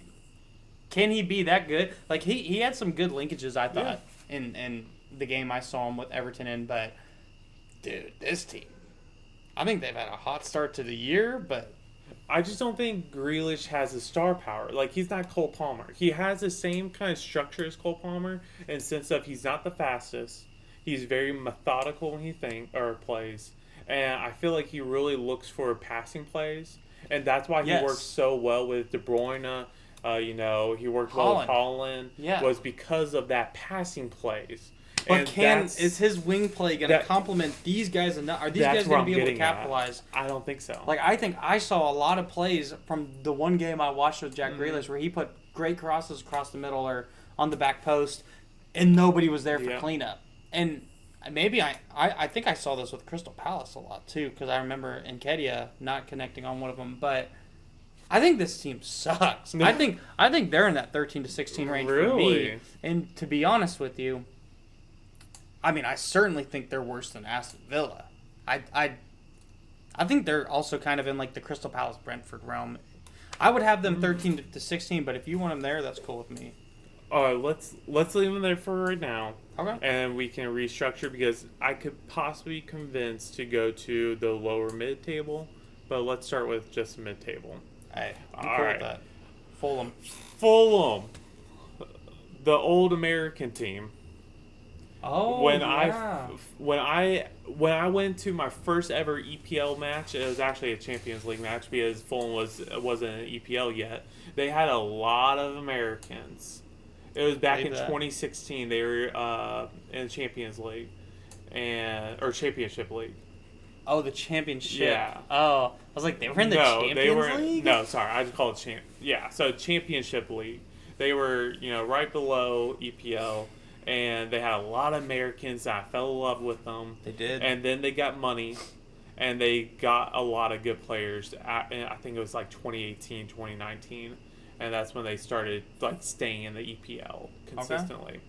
Can he be that good? Like he had some good linkages, I thought, in the game I saw him with Everton in. But dude, this team, I think they've had a hot start to the year, but I just don't think Grealish has the star power. Like, he's not Cole Palmer. He has the same kind of structure as Cole Palmer in the sense of he's not the fastest. He's very methodical when he plays. And I feel like he really looks for passing plays. And that's why he works so well with De Bruyne. He worked well with Holland. Yeah. Was because of that passing plays. But is his wing play going to complement these guys enough? Are these guys going to be able to capitalize? I don't think so. Like, I think I saw a lot of plays from the one game I watched with Jack Grealish where he put great crosses across the middle or on the back post, and nobody was there for cleanup. And maybe I think I saw this with Crystal Palace a lot too, because I remember Nketiah not connecting on one of them. But I think this team sucks. I think they're in that 13 to 16 range for me. And to be honest with you, I mean, I certainly think they're worse than Aston Villa. I think they're also kind of in like the Crystal Palace Brentford realm. I would have them 13 to 16, but if you want them there, that's cool with me. All right, let's leave them there for right now. Okay. And we can restructure because I could possibly be convinced to go to the lower mid table, but let's start with just mid table. Hey, I'm All cool right. with that. Fulham. Fulham, the old American team. Oh, when yeah. when I went to my first ever EPL match, it was actually a Champions League match because Fulham wasn't an EPL yet. They had a lot of Americans. It was back in Believe that. 2016. They were in Champions League or Championship League. Oh, the championship. Yeah. Oh, I was like, they were in the No, Champions they were League? no. Sorry, I just called it champ. Yeah, so Championship League. They were right below EPL, and they had a lot of Americans. And I fell in love with them. They did. And then they got money, and they got a lot of good players. I think it was like 2018, 2019, and that's when they started like staying in the EPL consistently.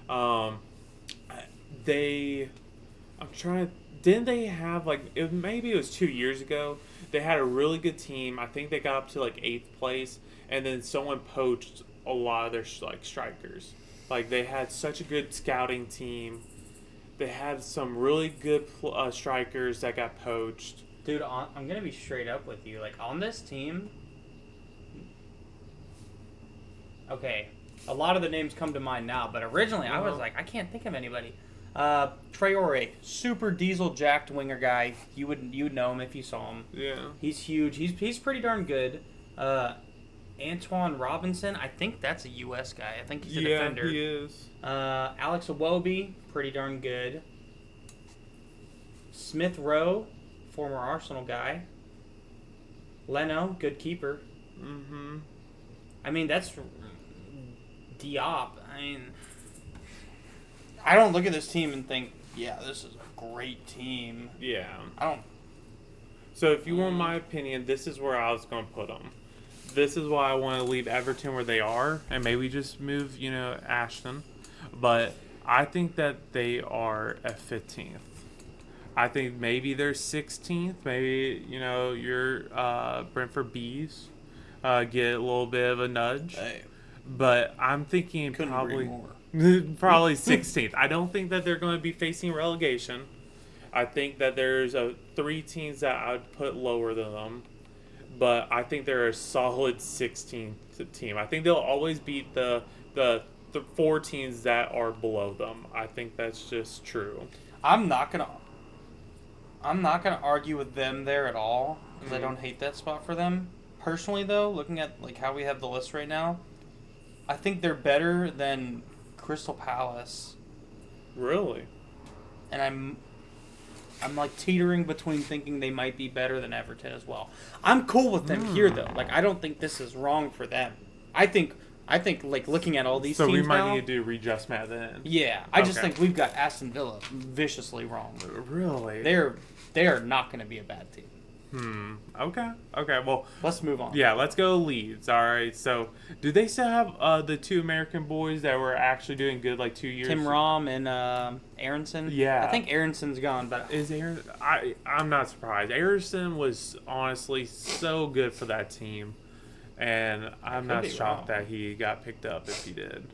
I'm trying. Didn't they have maybe it was 2 years ago? They had a really good team. I think they got up to like 8th place, and then someone poached a lot of their strikers. Like they had such a good scouting team. They had some really good strikers that got poached. Dude, I'm going to be straight up with you. Like, on this team... Okay, a lot of the names come to mind now, but originally I was like, I can't think of anybody. Traore, super diesel jacked winger guy. You would know him if you saw him. Yeah. He's huge. He's pretty darn good. Antoine Robinson, I think that's a U.S. guy. I think he's a defender. Yeah, he is. Alex Iwobi, pretty darn good. Smith Rowe, former Arsenal guy. Leno, good keeper. Mm-hmm. I mean, that's Diop. I mean, I don't look at this team and think, yeah, this is a great team. Yeah. I don't. So if you want my opinion, this is where I was going to put them. This is why I want to leave Everton where they are, and maybe just move, Ashton. But I think that they are at 15th. I think maybe they're 16th. Maybe, your Brentford Bees get a little bit of a nudge. Hey, But I'm thinking couldn't probably agree more. probably 16th. I don't think that they're going to be facing relegation. I think that there's 3 teams that I would put lower than them. But I think they're a solid 16th team. I think they'll always beat the 4 teams that are below them. I think that's just true. I'm not gonna argue with them there at all because I don't hate that spot for them. Personally, though, looking at how we have the list right now, I think they're better than Crystal Palace, Really? and I'm teetering between thinking they might be better than Everton as well. I'm cool with them here though. I don't think this is wrong for them. I think looking at all these So teams we might now, need to do readjustment then. yeah, I just Okay. think we've got Aston Villa viciously wrong. Really? They are not going to be a bad team. Okay. Okay. Well, Let's move on. yeah, let's go Leeds. All right. So, do they still have the 2 American boys that were actually doing good 2 years? Tim Rom and Aronson. Yeah. I think Aronson's gone, but Is Aaron? I'm not surprised. Aronson was honestly so good for that team, and I'm could not be shocked wrong. that he got picked up if he did.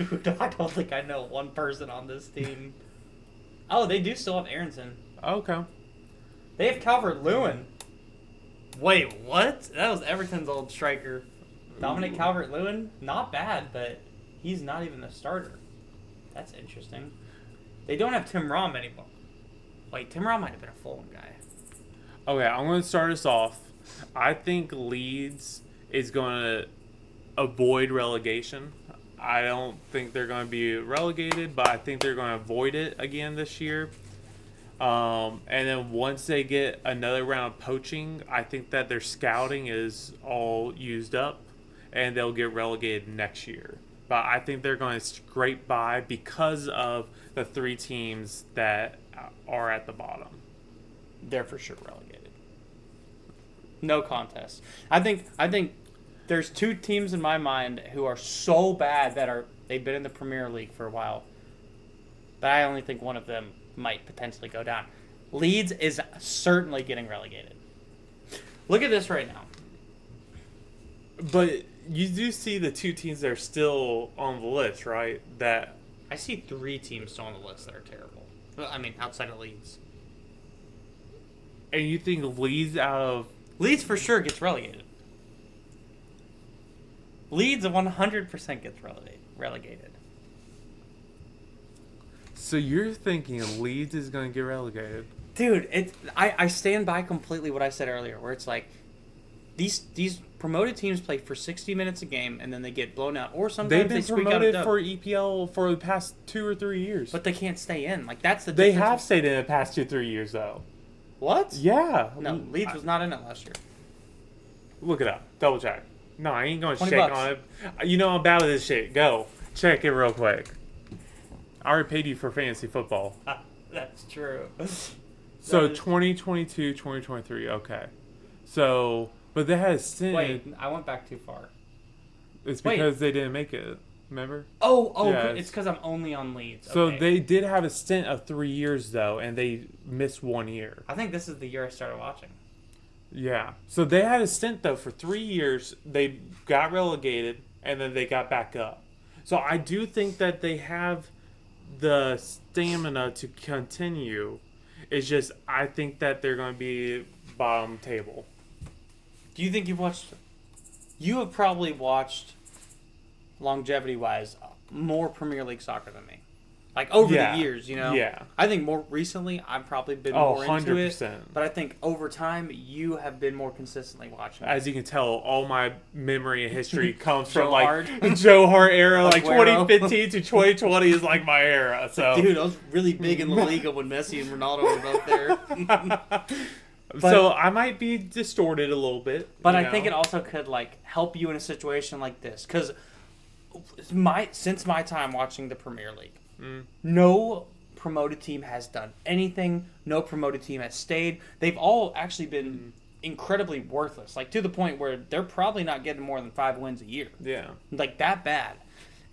dude, I don't think I know one person on this team. Oh, they do still have Aronson. Okay. They have Calvert-Lewin. Wait, what? That was Everton's old striker. Dominic Calvert-Lewin? Not bad, but he's not even a starter. That's interesting. They don't have Tim Rom anymore. Wait, Tim Rom might have been a Fulham guy. Okay, I'm going to start us off. I think Leeds is going to avoid relegation. I don't think they're going to be relegated, but I think they're going to avoid it again this year. And then once they get another round of poaching, I think that their scouting is all used up, and they'll get relegated next year. But I think they're going to scrape by because of the 3 teams that are at the bottom. They're for sure relegated. No contest. I think there's 2 teams in my mind who are so bad that they've been in the Premier League for a while. But I only think one of them might potentially go down. Leeds is certainly getting relegated. Look at this right now. But you do see the two teams that are still on the list, right? That I see 3 teams still on the list that are terrible. I mean, outside of Leeds. and you think Leeds out of Leeds for sure gets relegated. Leeds 100% gets relegated. so you're thinking Leeds is going to get relegated? Dude, I stand by completely what I said earlier, where it's like these promoted teams play for 60 minutes a game and then they get blown out, or sometimes They've they been squeak out a promoted dub. for EPL for the past 2 or 3 years. But they can't stay in. Like that's the They difference. have stayed in the past 2-3 years, though. What? Yeah. No, Leeds was not in it last year. Look it up. Double check. No, I ain't going to $20 shake on it. You know I'm bad with this shit. Go. Check it real quick. I already paid you for fantasy football. That's true. So That is- 2022, 2023. Okay. So, but they had a stint. Wait, I went back too far. It's wait. because they didn't make it. Remember? Oh, Yeah, it's because I'm only on Leeds. So Okay. they did have a stint of 3 years though, and they missed 1 year. I think this is the year I started watching. Yeah. So they had a stint though for 3 years. They got relegated and then they got back up. So I do think that they have the stamina to continue. It's just I think that they're going to be bottom table. Do you think you've watched? You have probably watched, longevity-wise, more Premier League soccer than me. Like over Yeah. the years, you know. Yeah. I think more recently I've probably been Oh, more into it. 100%. But I think over time you have been more consistently watching. As you can tell, all my memory and history comes Joe from like Hart. Joe Hart era, like Aguero. 2015 to 2020 is like my era. So, Dude, I was really big in La Liga when Messi and Ronaldo were both there. so I might be distorted a little bit. But you I think it know? also could like help you in a situation like this, because since my time watching the Premier League, no promoted team has done anything. No promoted team has stayed. They've all actually been incredibly worthless, like to the point where they're probably not getting more than 5 wins a year. Yeah. Like that bad.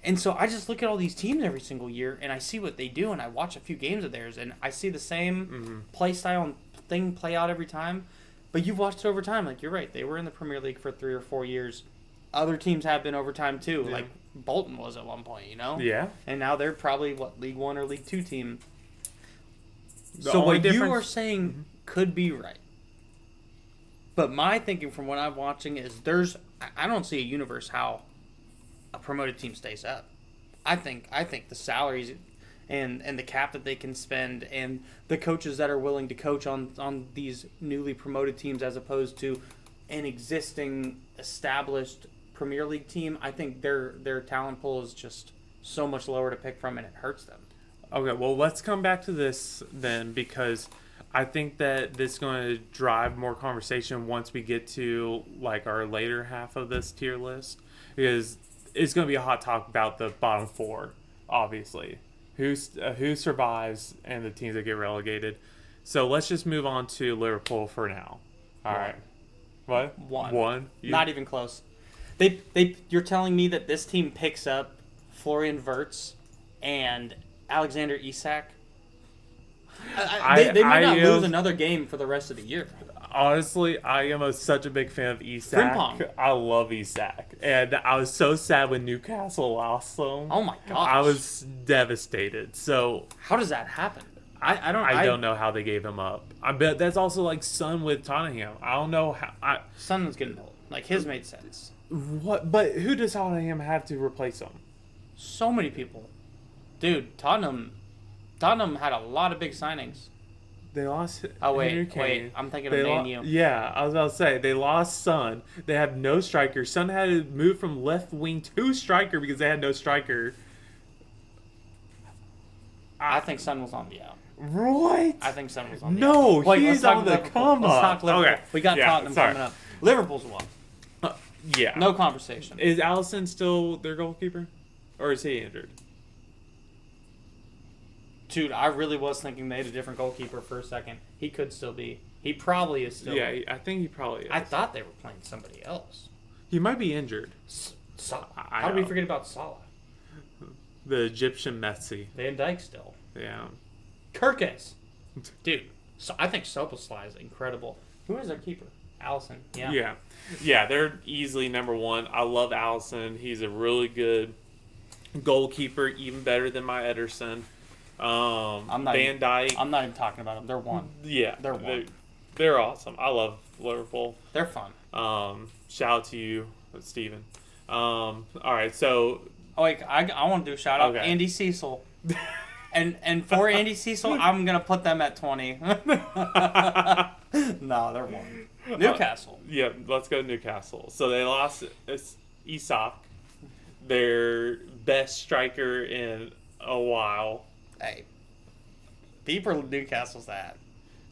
And so I just look at all these teams every single year and I see what they do, and I watch a few games of theirs and I see the same play style and thing play out every time. But you've watched it over time. Like, you're right. They were in the Premier League for 3 or 4 years. Other teams have been over time too. Yeah. Like Bolton was at one point, you know? Yeah. And now they're probably, League 1 or League 2 team. The So only what you difference- are saying could be right. But my thinking from what I'm watching is I don't see a universe how a promoted team stays up. I think the salaries and the cap that they can spend and the coaches that are willing to coach on these newly promoted teams as opposed to an existing established Premier League team, I think their talent pool is just so much lower to pick from, and it hurts them. Okay, well, let's come back to this then, because I think that this is going to drive more conversation once we get to like our later half of this tier list, because it's going to be a hot talk about the bottom 4, obviously, who survives and the teams that get relegated. So let's just move on to Liverpool for now. All right. What? One. Not even close. You're telling me that this team picks up Florian Wirtz and Alexander Isak? They might not lose another game for the rest of the year. Honestly, I am such a big fan of Isak. Frimpong. I love Isak. And I was so sad when Newcastle lost them. Oh my gosh. I was devastated. So How does that happen? I don't know how they gave him up. I bet that's also like Son with Tottenham. I don't know how. Son was getting old. Like, his made sense. What? But who does Tottenham have to replace him? So many people. Dude, Tottenham had a lot of big signings. They lost. Oh, Henry wait. Kane. I'm thinking of Man U. Yeah, I was about to say they lost Son. They have no striker. Son had to move from left wing to striker because they had no striker. I think Son was on the out. Right? I think Son was on the No, out. Wait, he's let's talk on the Liverpool. come Let's up. talk Liverpool. Okay. We got Yeah, Tottenham sorry. coming up. Liverpool's one. Yeah. No conversation. Is Allison still their goalkeeper? Or is he injured? Dude, I really was thinking they had a different goalkeeper for a second. He could still be. He probably is still. Yeah, I think he probably is. I thought they were playing somebody else. He might be injured. How did we forget about Salah? The Egyptian Messi. Van Dijk still. Yeah. Kirkes. Dude, so I think Soboslai is incredible. Who is their keeper? Allison, yeah. Yeah, they're easily number one. I love Allison. He's a really good goalkeeper, even better than my Ederson. Van Dyke. I'm not even talking about them. They're one. Yeah, They're one. They're awesome. I love Liverpool. They're fun. Shout out to you, Steven. All right, so. Oh, wait, I want to do a shout out. Okay. Andy Cecil. And for Andy Cecil, I'm going to put them at 20. No, they're one. Newcastle. Yeah, let's go to Newcastle. So they lost Isak, their best striker in a while. Hey, deeper Newcastle's that.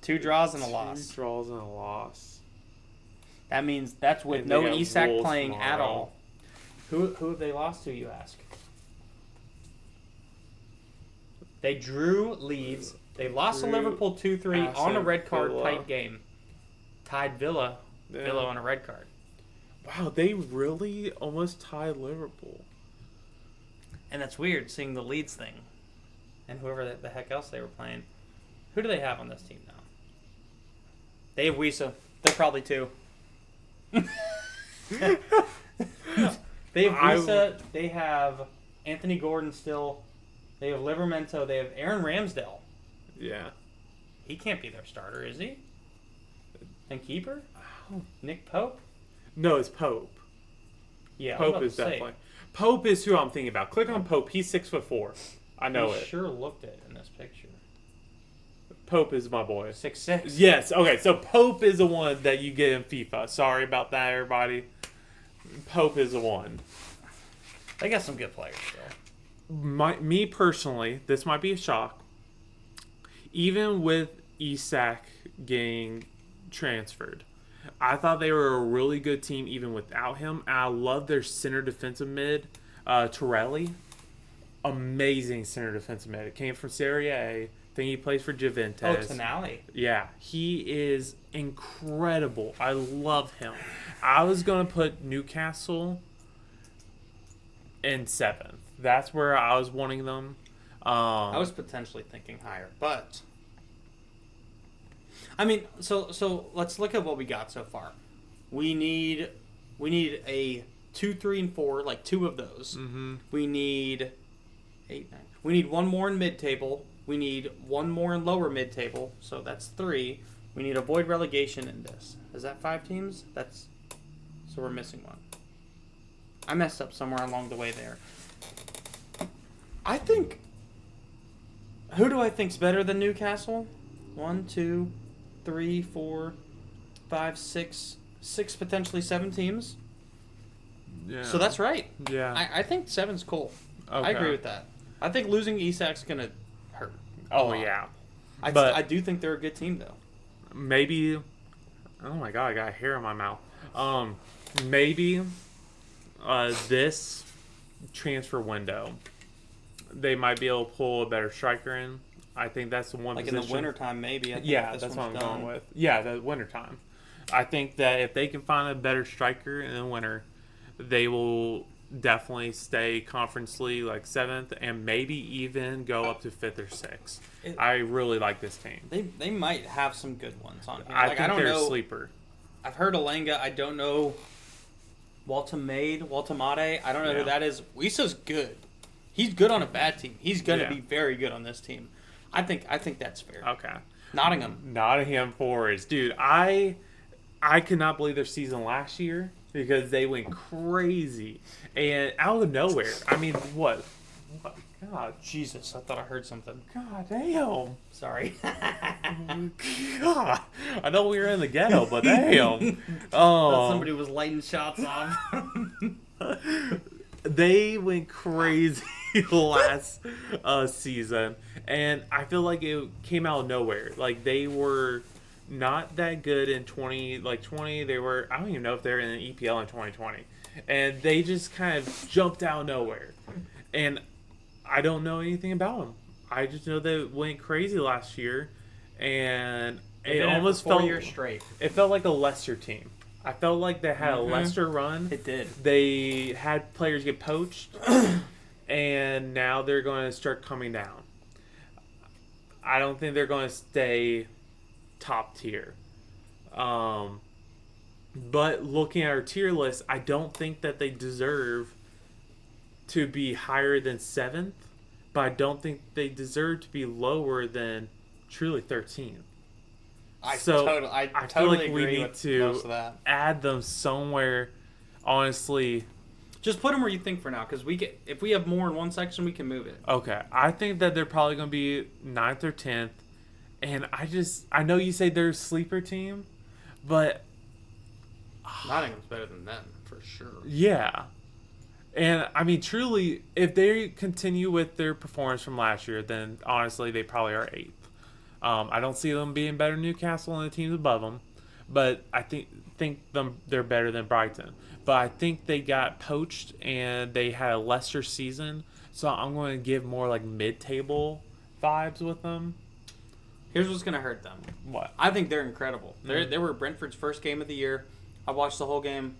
2 draws and a loss. 2 draws and a loss. That means that's with And no they got Isak Wolves playing tomorrow. at all. Who have they lost to, you ask? They drew Leeds. They lost to Drew Liverpool 2-3 on a Aston red card Villa. type game. Tied Villa. Yeah. Villa on a red card. Wow, they really almost tied Liverpool. And that's weird, seeing the Leeds thing. And whoever the heck else they were playing. Who do they have on this team now? They have Wisa. They're probably 2. They have Wisa. They have Anthony Gordon still. They have Livermento. They have Aaron Ramsdale. Yeah. He can't be their starter, is he? And keeper? Nick Pope? No, it's Pope. Yeah, Pope is definitely. Pope is who I'm thinking about. Click on Pope. He's 6'4". I know it. Sure looked it in this picture. Pope is my boy. 6'6". Yes. Okay. So Pope is the one that you get in FIFA. Sorry about that, everybody. Pope is the one. They got some good players still. Me personally, this might be a shock. Even with Isak getting transferred, I thought they were a really good team even without him. And I love their center defensive mid, Torelli. Amazing center defensive mid. It came from Serie A. I think he plays for Juventus. Oh, Tonali. Yeah, he is incredible. I love him. I was going to put Newcastle in 7th. That's where I was wanting them. I was potentially thinking higher, but I mean, so let's look at what we got so far. We need a 2, 3, and 4, like 2 of those. Mm-hmm. We need 8, 9. We need 1 more in mid-table. We need 1 more in lower mid-table, so that's 3. We need to avoid relegation in this. Is that 5 teams? So we're missing 1. I messed up somewhere along the way there. I think. Who do I think's better than Newcastle? 1, 2, 3, 4, 5, 6, potentially 7 teams. Yeah. So that's right. Yeah. I think 7's cool. Okay. I agree with that. I think losing Isak's gonna hurt. Oh yeah. I do think they're a good team though. Maybe. Oh my god, I got hair in my mouth. Maybe this transfer window, they might be able to pull a better striker in. I think that's the one like position. in the wintertime, maybe. I think Yeah, that's what I'm going with. Yeah, the wintertime. I think that if they can find a better striker in the winter, they will definitely stay conference league like 7th and maybe even go up to 5th or 6th. I really like this team. They might have some good ones on here. I Like, think I don't they're know. a sleeper. I've heard Alenga. I don't know Waltamade. I don't know who that is. Wisa's good. He's good on a bad team. He's going to be very good on this team. I think that's fair. Okay. Nottingham Forest. Dude, I could not believe their season last year because they went crazy. And out of nowhere, I mean, what? God. Jesus, I thought I heard something. God damn. Sorry. God. I know we were in the ghetto, but damn. Thought somebody was lighting shots off. They went crazy last season, and I feel like it came out of nowhere. Like, they were not that good in 2020. They were, I don't even know if they were in the EPL in 2020. And they just kind of jumped out of nowhere. And I don't know anything about them. I just know they went crazy last year, and it almost felt 4 years straight. It felt like a Leicester team. I felt like they had a Leicester run. It did. They had players get poached, and now they're going to start coming down. I don't think they're going to stay top tier. But looking at our tier list, I don't think that they deserve to be higher than 7th, but I don't think they deserve to be lower than truly 13th. I feel totally like we agree need with to most of that. add them somewhere. Honestly, Just put them where you think for now, because if we have more in one section, we can move it. okay. I think that they're probably going to be 9th or 10th, and I know you say they're a sleeper team, but Nottingham's better than them for sure. yeah. And I mean, truly, if they continue with their performance from last year, then honestly, they probably are 8th. I don't see them being better than Newcastle and the teams above them, but I think they're better than Brighton. But I think they got poached and they had a lesser season, so I'm going to give more like mid-table vibes with them. Here's what's going to hurt them. What? I think they're incredible. They were Brentford's first game of the year. I watched the whole game.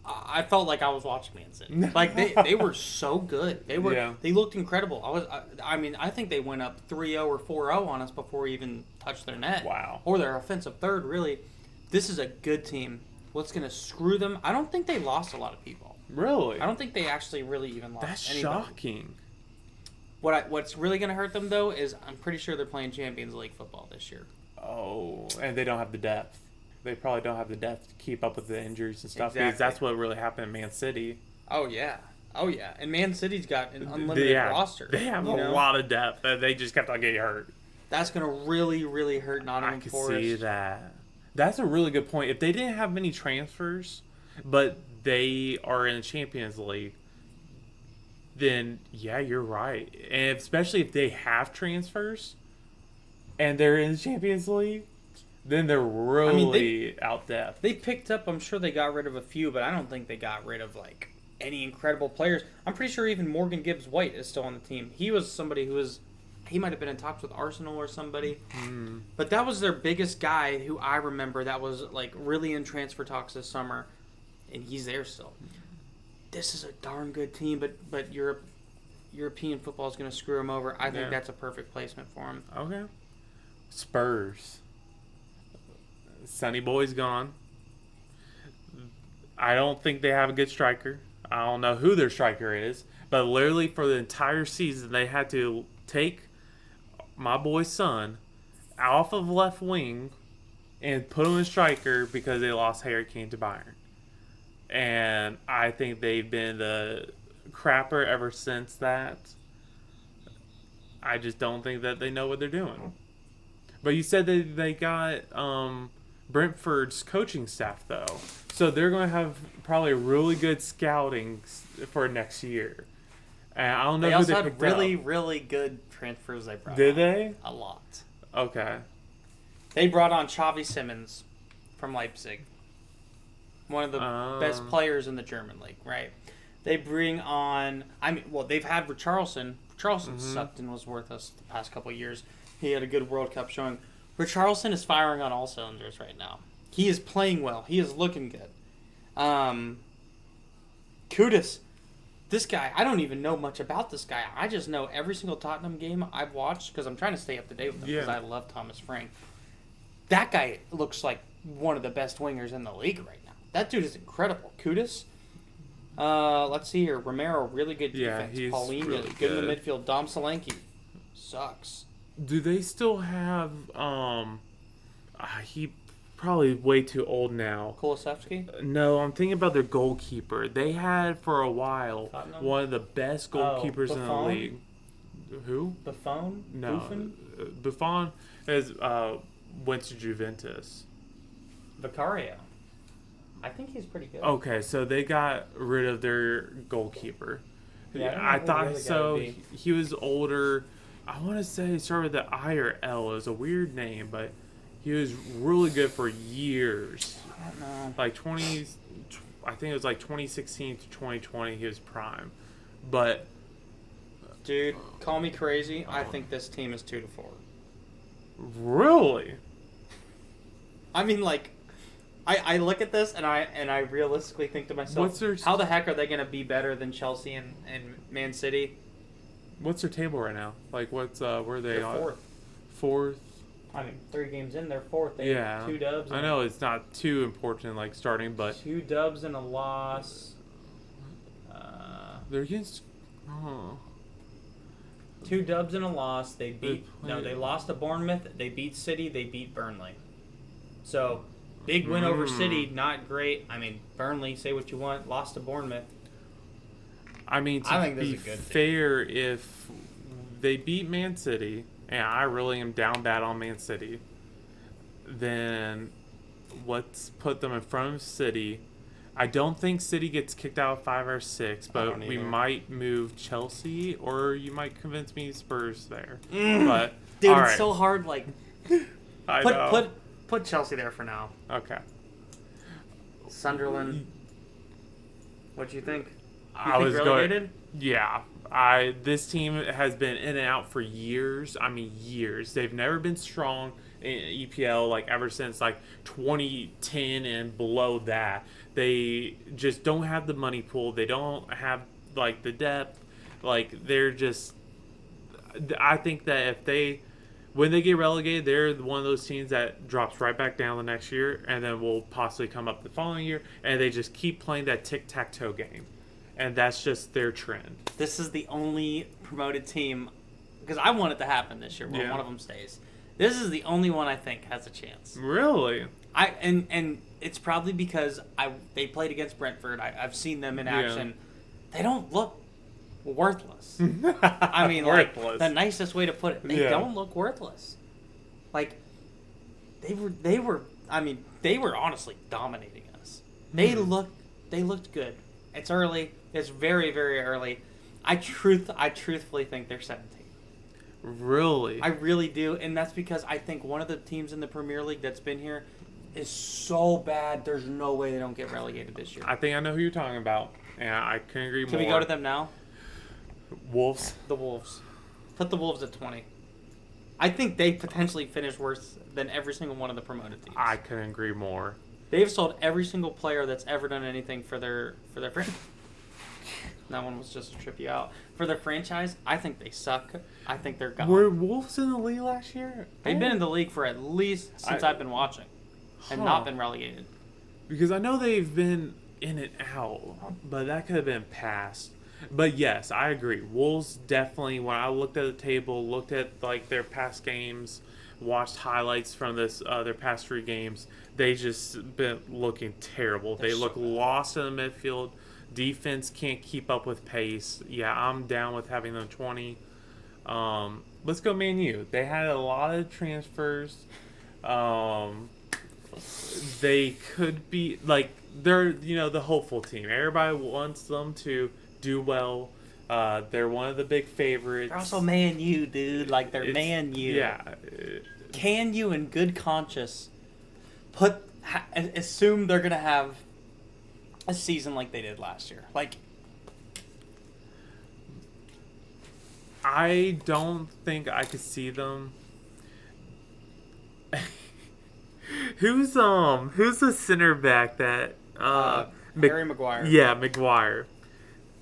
I felt like I was watching Man City. Like they were so good. They looked incredible. I think they went up 3-0 or 4-0 on us before we even touched their net. Wow. Or their offensive third, really. This is a good team. What's going to screw them? I don't think they lost a lot of people. Really? I don't think they actually really even lost That's anybody. shocking. What's really going to hurt them, though, is I'm pretty sure they're playing Champions League football this year. Oh, and they don't have the depth. They probably don't have the depth to keep up with the injuries and stuff. Exactly. Because that's what really happened in Man City. Oh, yeah. And Man City's got an unlimited roster. They have a lot of depth. They just kept on getting hurt. That's going to really, really hurt Nottingham Forest. I can see that. That's a really good point. If they didn't have many transfers, but they are in the Champions League, then yeah, you're right. And especially if they have transfers and they're in the Champions League, then they're really out depth. They picked up, I'm sure they got rid of a few, but I don't think they got rid of like any incredible players. I'm pretty sure even Morgan Gibbs-White is still on the team. He was somebody he might have been in talks with Arsenal or somebody. But that was their biggest guy who I remember that was like really in transfer talks this summer, and he's there still. This is a darn good team, but European football is going to screw them over. I think that's a perfect placement for them. Okay. Spurs. Sonny Boy's gone. I don't think they have a good striker. I don't know who their striker is, but literally for the entire season they had to take my boy's son off of left wing and put him in striker because they lost Harry Kane to Bayern. And I think they've been the crapper ever since that. I just don't think that they know what they're doing. But you said that they got Brentford's coaching staff, though. So they're going to have probably really good scouting for next year. And I don't know who they picked really, up. really good transfers they brought Did on. they? A lot. Okay. They brought on Xavi Simons from Leipzig. One of the best players in the German league, right? They bring on... they've had Richarlison. Richarlison sucked and was worthless the past couple of years. He had a good World Cup showing. Richarlison is firing on all cylinders right now. He is playing well. He is looking good. Kudus. This guy, I don't even know much about this guy. I just know every single Tottenham game I've watched because I'm trying to stay up to date with them because I love Thomas Frank. That guy looks like one of the best wingers in the league right now. That dude is incredible. Kudus. Let's see here. Romero, really good defense. He's Paulinho, really good in good. the midfield. Dom Solanke. Sucks. Do they still have... he probably way too old now. Kulusevski? No, I'm thinking about their goalkeeper. They had for a while Tottenham? one of the best goalkeepers in the Buffon? league. Who? Buffon? No. Buffon? Buffon is went to Juventus. Vicario. I think he's pretty good. Okay, so they got rid of their goalkeeper. Yeah, I don't know I who the thought other guy so. would be. He was older. I want to say it started with the I or L. It was a weird name, but he was really good for years. I don't know. Like I think it was like 2016 to 2020. He was prime, but Dude, call me crazy. I think this team is 2-4. really, I mean, like, I look at this and I realistically think to myself, how the heck are they going to be better than Chelsea and Man City? what's their table right now? Like, what's where are they They're on? fourth. Fourth. I mean, 3 games in, they're fourth. They Yeah. have 2 dubs. I know it's not too important, like, starting, but... 2 dubs and a loss. They're against... Oh. 2 dubs and a loss. They beat... They No, played- they lost to Bournemouth. They beat City. They beat Burnley. So, big win over City. Not great. I mean, Burnley, say what you want, lost to Bournemouth. I mean, I to think this be is a good fair, if they beat Man City, and I really am down bad on Man City, then let's put them in front of City. I don't think City gets kicked out of 5 or 6, but we might move Chelsea, or you might convince me Spurs there. But Dude, all it's right. so hard. Like, I know. put Chelsea there for now. Okay. Sunderland. What do you think? I was relegated? Yeah. This team has been in and out for years. I mean, years. They've never been strong in EPL, like, ever since, like, 2010 and below that. They just don't have the money pool. They don't have, like, the depth. Like, they're just... I think that when they get relegated, they're one of those teams that drops right back down the next year and then will possibly come up the following year, and they just keep playing that tic-tac-toe game. And that's just their trend. This is the only promoted team, because I want it to happen this year where Yeah. one of them stays. This is the only one I think has a chance. Really? And it's probably because they played against Brentford. I've seen them in action. They don't look worthless. I mean, Worthless. like, the nicest way to put it. They don't look worthless. Like, they were honestly dominating us. They looked good. It's early. It's very, very early. I truthfully think they're 17. Really? I really do, and that's because I think one of the teams in the Premier League that's been here is so bad. There's no way they don't get relegated this year. I think I know who you're talking about, and I couldn't agree more. Can we go to them now? Wolves? The Wolves. Put the Wolves at 20. I think they potentially finish worse than every single one of the promoted teams. I couldn't agree more. They've sold every single player that's ever done anything for their franchise. That one was just to trip you out. For their franchise, I think they suck. I think they're gone. Were Wolves in the league last year? They've been in the league for at least since I've been watching. And not been relegated. Because I know they've been in and out, but that could have been past. But yes, I agree. Wolves definitely, when I looked at the table, looked at like their past games, watched highlights from their past 3 games, they just been looking terrible. They look lost in the midfield. Defense can't keep up with pace. Yeah, I'm down with having them 20. Let's go Man U. They had a lot of transfers. They could be like they're the hopeful team. Everybody wants them to do well. They're one of the big favorites. They're also Man U, dude. Like, they're Man U. Yeah. Can you, in good conscience, assume they're gonna have a season like they did last year? Like, I don't think I could see them. Who's the center back that Harry Maguire. Yeah, Maguire.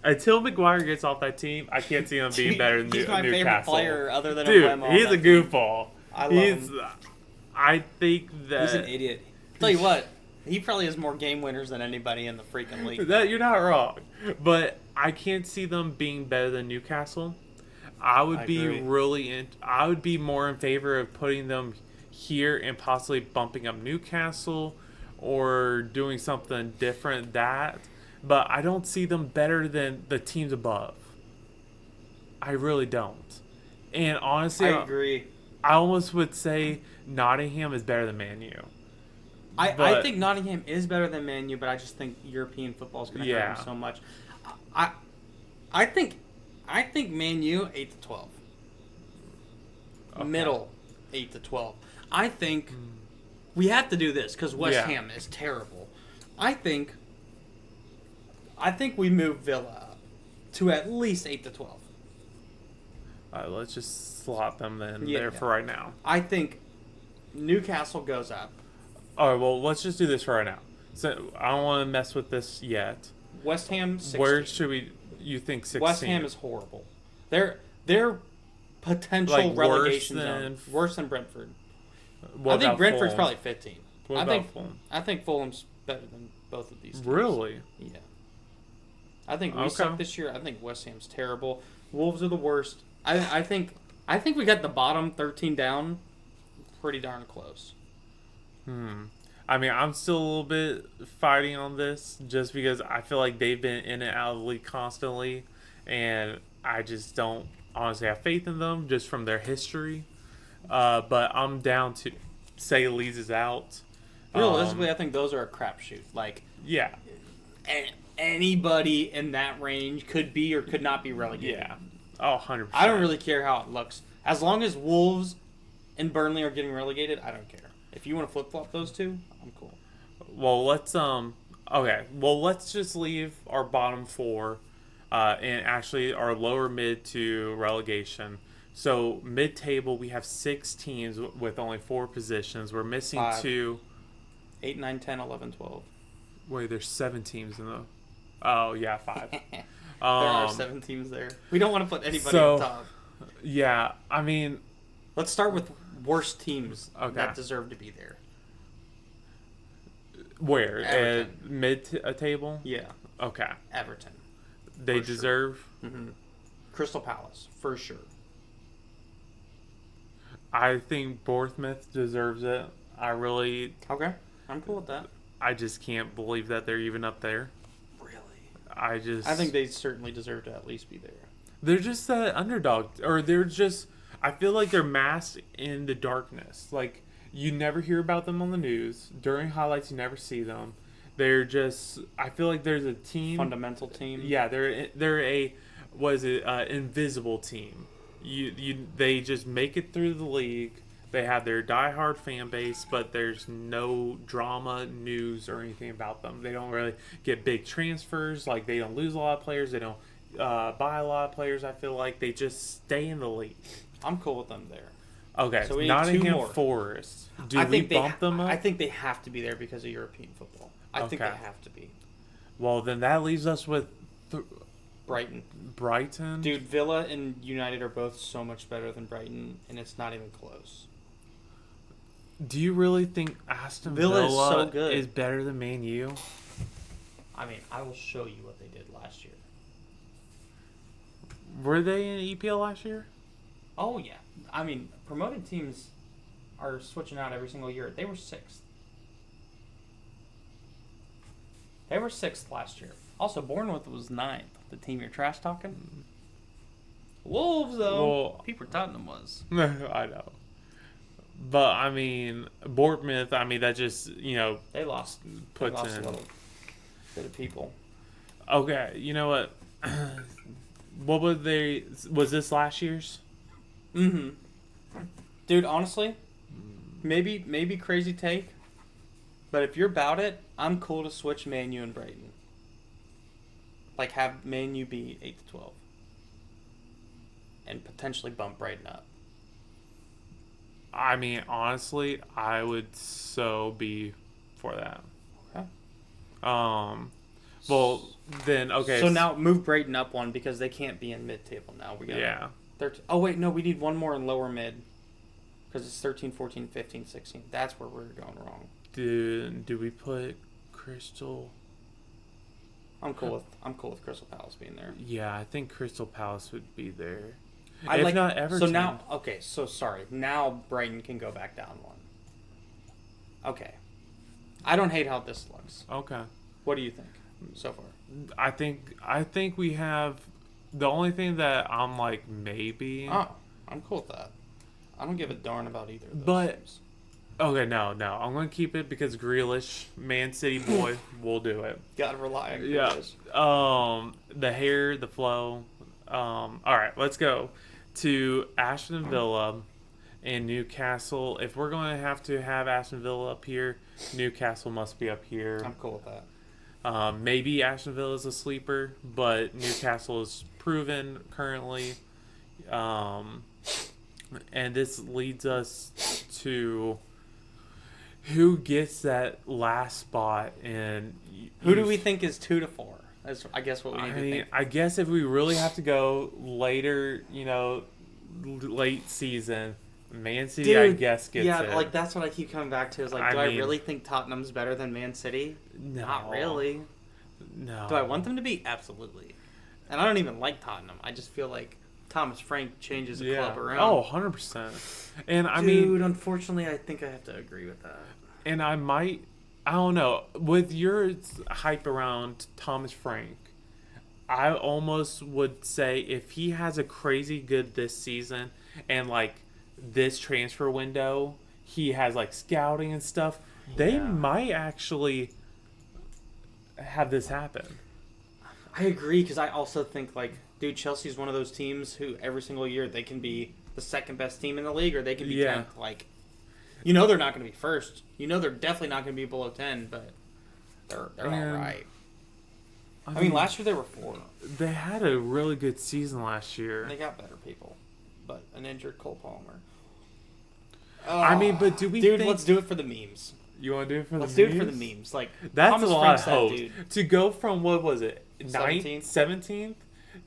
Until Maguire gets off that team, I can't see him being better than He's my Newcastle. favorite player other than Dude, Emblemo on he's that a team. goofball. I love him. I think that He's an idiot. Tell you what, he probably has more game winners than anybody in the freaking league. That you're not wrong, but I can't see them being better than Newcastle. I would be more in favor of putting them here and possibly bumping up Newcastle or doing something different but I don't see them better than the teams above. I really don't. And honestly, I agree. I almost would say Nottingham is better than Man U. I think Nottingham is better than Man U, but I just think European football is going to hurt them so much. I think Man U 8 to 12. Okay. Middle 8 to 12. I think we have to do this because West Ham is terrible. I think we move Villa up to at least 8 to 12. Let's just slot them there for right now. I think Newcastle goes up. All right, well, let's just do this for right now. So I don't want to mess with this yet. West Ham 16. Where should you think 16? West Ham is horrible. They're potential relegation zone. Worse than Brentford. What I think about Brentford's Fulham? probably 15. What about Fulham? I think Fulham's better than both of these teams. Really? Yeah. I think we Okay. suck this year. I think West Ham's terrible. Wolves are the worst. I think we got the bottom 13 down pretty darn close. I mean, I'm still a little bit fighting on this just because I feel like they've been in and out of the league constantly, and I just don't honestly have faith in them just from their history. But I'm down to say Leeds is out. Realistically, I think those are a crapshoot. Like, Yeah. anybody in that range could be or could not be relegated. Yeah. Oh, 100%. I don't really care how it looks. As long as Wolves and Burnley are getting relegated, I don't care. If you want to flip-flop those two, I'm cool. Well, let's okay. Well, let's just leave our bottom four, and actually our lower mid to relegation. So mid-table, we have 6 teams with only 4 positions. We're missing 5. 2. 8, 9, 10, 11, 12. Wait, there's 7 teams in the. Oh yeah, 5. There are 7 teams there. We don't want to put anybody so- on top. Yeah, I mean, Let's start with worst teams Okay. that deserve to be there. where Everton. mid-table? Yeah, Okay, Everton. they For sure. deserve. Crystal Palace, for sure. I think Bournemouth deserves it. Okay, I'm cool with that. I just can't believe that they're even up there. Really? I think they certainly deserve to at least be there. They're just that underdog, or they're just. I feel like they're masked in the darkness. Like you never hear about them on the news. During highlights, you never see them. They're just. I feel like there's a team. Fundamental team. Yeah, they're a invisible team. They just make it through the league. They have their diehard fan base, but there's no drama, news, or anything about them. They don't really get big transfers. Like they don't lose a lot of players. They don't buy a lot of players. I feel like they just stay in the league. I'm cool with them there. Okay, So we need 2 Nottingham more. Forest. Do I we think bump them up? I think they have to be there because of European football. I think they Okay. have to be. Well, then that leaves us with Brighton. Brighton. Dude, Villa and United are both so much better than Brighton, and it's not even close. Do you really think Aston Villa Villa, is so good. is better than Man U? I mean, I will show you what they did last year. Were they in EPL last year? Oh, yeah. I mean, promoted teams are switching out every single year. They were 6th. They were 6th last year. Also, Bournemouth was 9th. The team you're trash talking. Wolves, though. Well- People Tottenham was. I know. But, I mean, Bournemouth, that just, They lost. puts they lost in. a little bit of people. Okay, you know what? What was this last year's? Mm-hmm. Dude, honestly, maybe crazy take, but if you're about it, I'm cool to switch Man U and Brighton. Like, have Man U be 8 to 12. And potentially bump Brighton up. I mean, honestly, I would so be for that. Okay. Well, then, okay. So now move Brighton up one because they can't be in mid-table now. We got Yeah. 13. Oh, wait, no, we need one more in lower mid. Because it's 13, 14, 15, 16. That's where we're going wrong. Do we put Crystal? I'm cool with Crystal Palace being there. Yeah, I think Crystal Palace would be there. I if like not Everton. So now, okay, so sorry. Now Brighton can go back down one. Okay. I don't hate how this looks. Okay. What do you think so far? I think we have the only thing that I'm like maybe. Oh, I'm cool with that. I don't give a darn about either of those But- teams. Okay, no. I'm gonna keep it because Grealish, Man City boy, will do it. Gotta rely on Yeah. Grealish. The hair, the flow. All right, let's go to Aston Villa and Newcastle. If we're going to have Aston Villa up here, Newcastle must be up here. I'm cool with that. Maybe Aston Villa is a sleeper, but Newcastle is proven currently. And this leads us to who gets that last spot and Who do we think is 2 to 4? That's, I guess, what we need to think. I guess if we really have to go later, late season, Man City, I guess, gets yeah, it. like that's what I keep coming back to. Is like, do I really think Tottenham's better than Man City? No. Not really. No. Do I want them to be? Absolutely. And I don't even like Tottenham. I just feel like Thomas Frank changes the club around. Oh, 100%. And I Dude, mean, unfortunately, I think I have to agree with that. and I don't know, with your hype around Thomas Frank, I almost would say if he has a crazy good this season and like this transfer window, he has like scouting and stuff, they might actually have this happen. I agree, because I also think, like, dude, Chelsea's one of those teams who every single year they can be the second best team in the league, or they can be 10th. Like, you know they're not going to be first. You know they're definitely not going to be below 10, but they're all right. I mean, last year they were 4. They had a really good season last year. They got better people, but an injured Cole Palmer. I mean, but do we Dude, think... let's do it for the memes. You want to do it for Let's the do memes? it for the memes. Like, that's Thomas a lot Frank of said, hope. dude. To go from, what was it, 9th, 17th,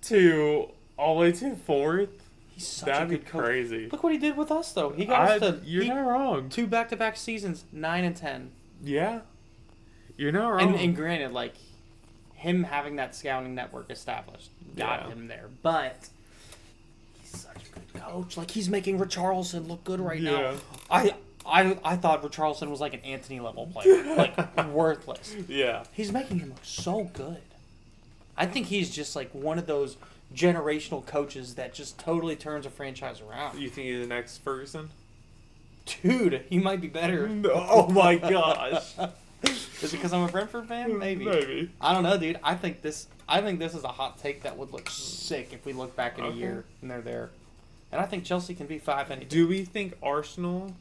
to all the way to 4th? He's such That'd a good be coach. crazy. Look what he did with us, though. He got us to... You're not wrong. 2 back-to-back seasons, 9 and 10. Yeah. You're not wrong. And granted, like, him having that scouting network established got him there. But he's such a good coach. Like, he's making Richarlison look good right now. I thought Richarlison was like an Anthony level player. Like, worthless. Yeah. He's making him look so good. I think he's just like one of those generational coaches that just totally turns a franchise around. You think he's the next Ferguson? Dude, he might be better. Oh my gosh. Is it because I'm a Brentford fan? Maybe. Maybe. I don't know, dude. I think this is a hot take that would look sick if we look back in a year and they're there. And I think Chelsea can be 5 anything. Do we think Arsenal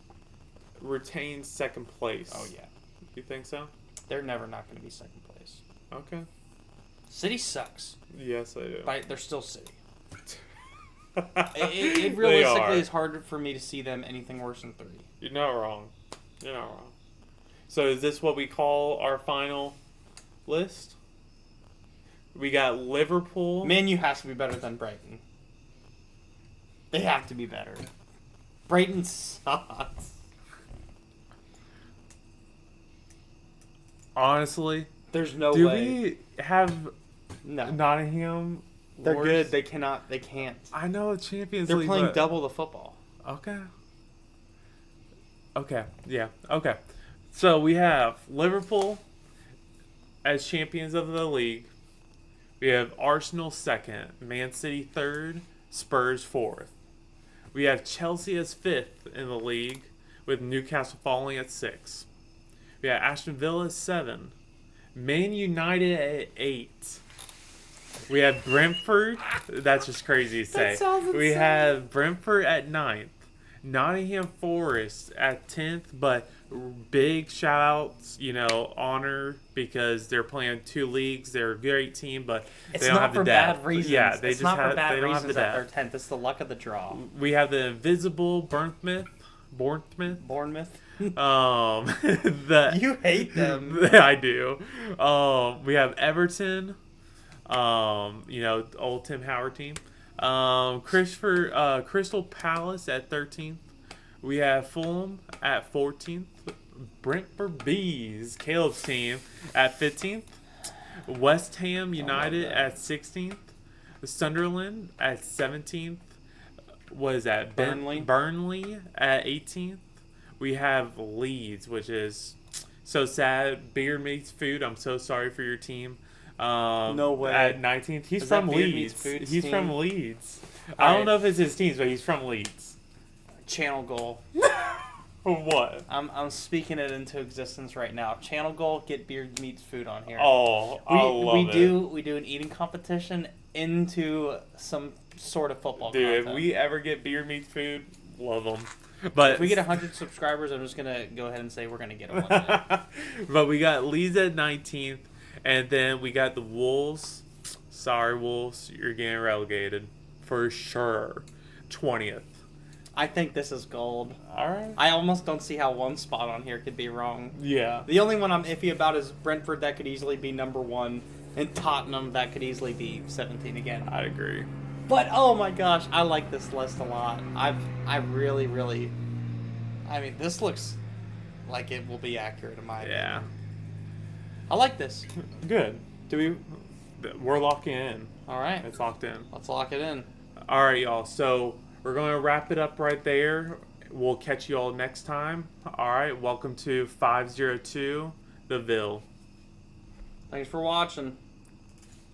retains second place? Oh yeah. You think so? They're never not going to be second place. Okay. City sucks. Yes, I do. But they're still City. It realistically is hard for me to see them anything worse than 3. You're not wrong. You're not wrong. So is this what we call our final list? We got Liverpool. Man U has to be better than Brighton. They have to be better. Brighton sucks. Honestly, there's no do way. we have Nottingham? They're worse? good. They cannot. They can't. I know Champions They're League. playing but... double the football. Okay. Okay. Yeah. Okay. So we have Liverpool as champions of the league. We have Arsenal second, Man City third, Spurs fourth. We have Chelsea as fifth in the league, with Newcastle falling at 6. We have Aston Villa at 7, Man United at 8. We have Brentford. That's just crazy to say. That sounds insane. We have Brentford at 9th. Nottingham Forest at 10th, but big shout outs, honor, because they're playing 2 leagues. They're a great team, but it's they don't not have for the depth. bad reasons. Yeah, they it's just not have, for bad they don't have the reasons that depth. they're 10th. It's the luck of the draw. We have the invisible Bournemouth. Bournemouth. You hate them. I do. We have Everton. Old Tim Howard team. Crystal Palace at 13th. We have Fulham at 14th. Brentford Bees, Caleb's team, at 15th. West Ham United at 16th. Sunderland at 17th. What is that? Burnley at 18th. We have Leeds, which is so sad. Beard meets food. I'm so sorry for your team. No way. At 19th. He's from Leeds. He's from Leeds. I don't know if it's his team, but he's from Leeds. Channel goal. What? I'm speaking it into existence right now. Channel goal, get Beard Meats Food on here. Oh, we do an eating competition into some sort of football content. If we ever get Beard Meats Food, love them. But if we get 100 subscribers, I'm just gonna go ahead and say we're gonna get them one day. But we got Leeds at 19th, and then we got the Wolves. Sorry, Wolves, you're getting relegated for sure. 20th. I think this is gold. All right. I almost don't see how one spot on here could be wrong. Yeah. The only one I'm iffy about is Brentford. That could easily be number 1, and Tottenham that could easily be 17 again. I agree. But oh my gosh, I like this list a lot. I really, really. I mean, this looks like it will be accurate in my Yeah. opinion. I like this. Good. We're locking in. All right, It's locked in. let's lock it in. All right, y'all. So we're going to wrap it up right there. We'll catch you all next time. All right. Welcome to 502 The Ville. Thanks for watching.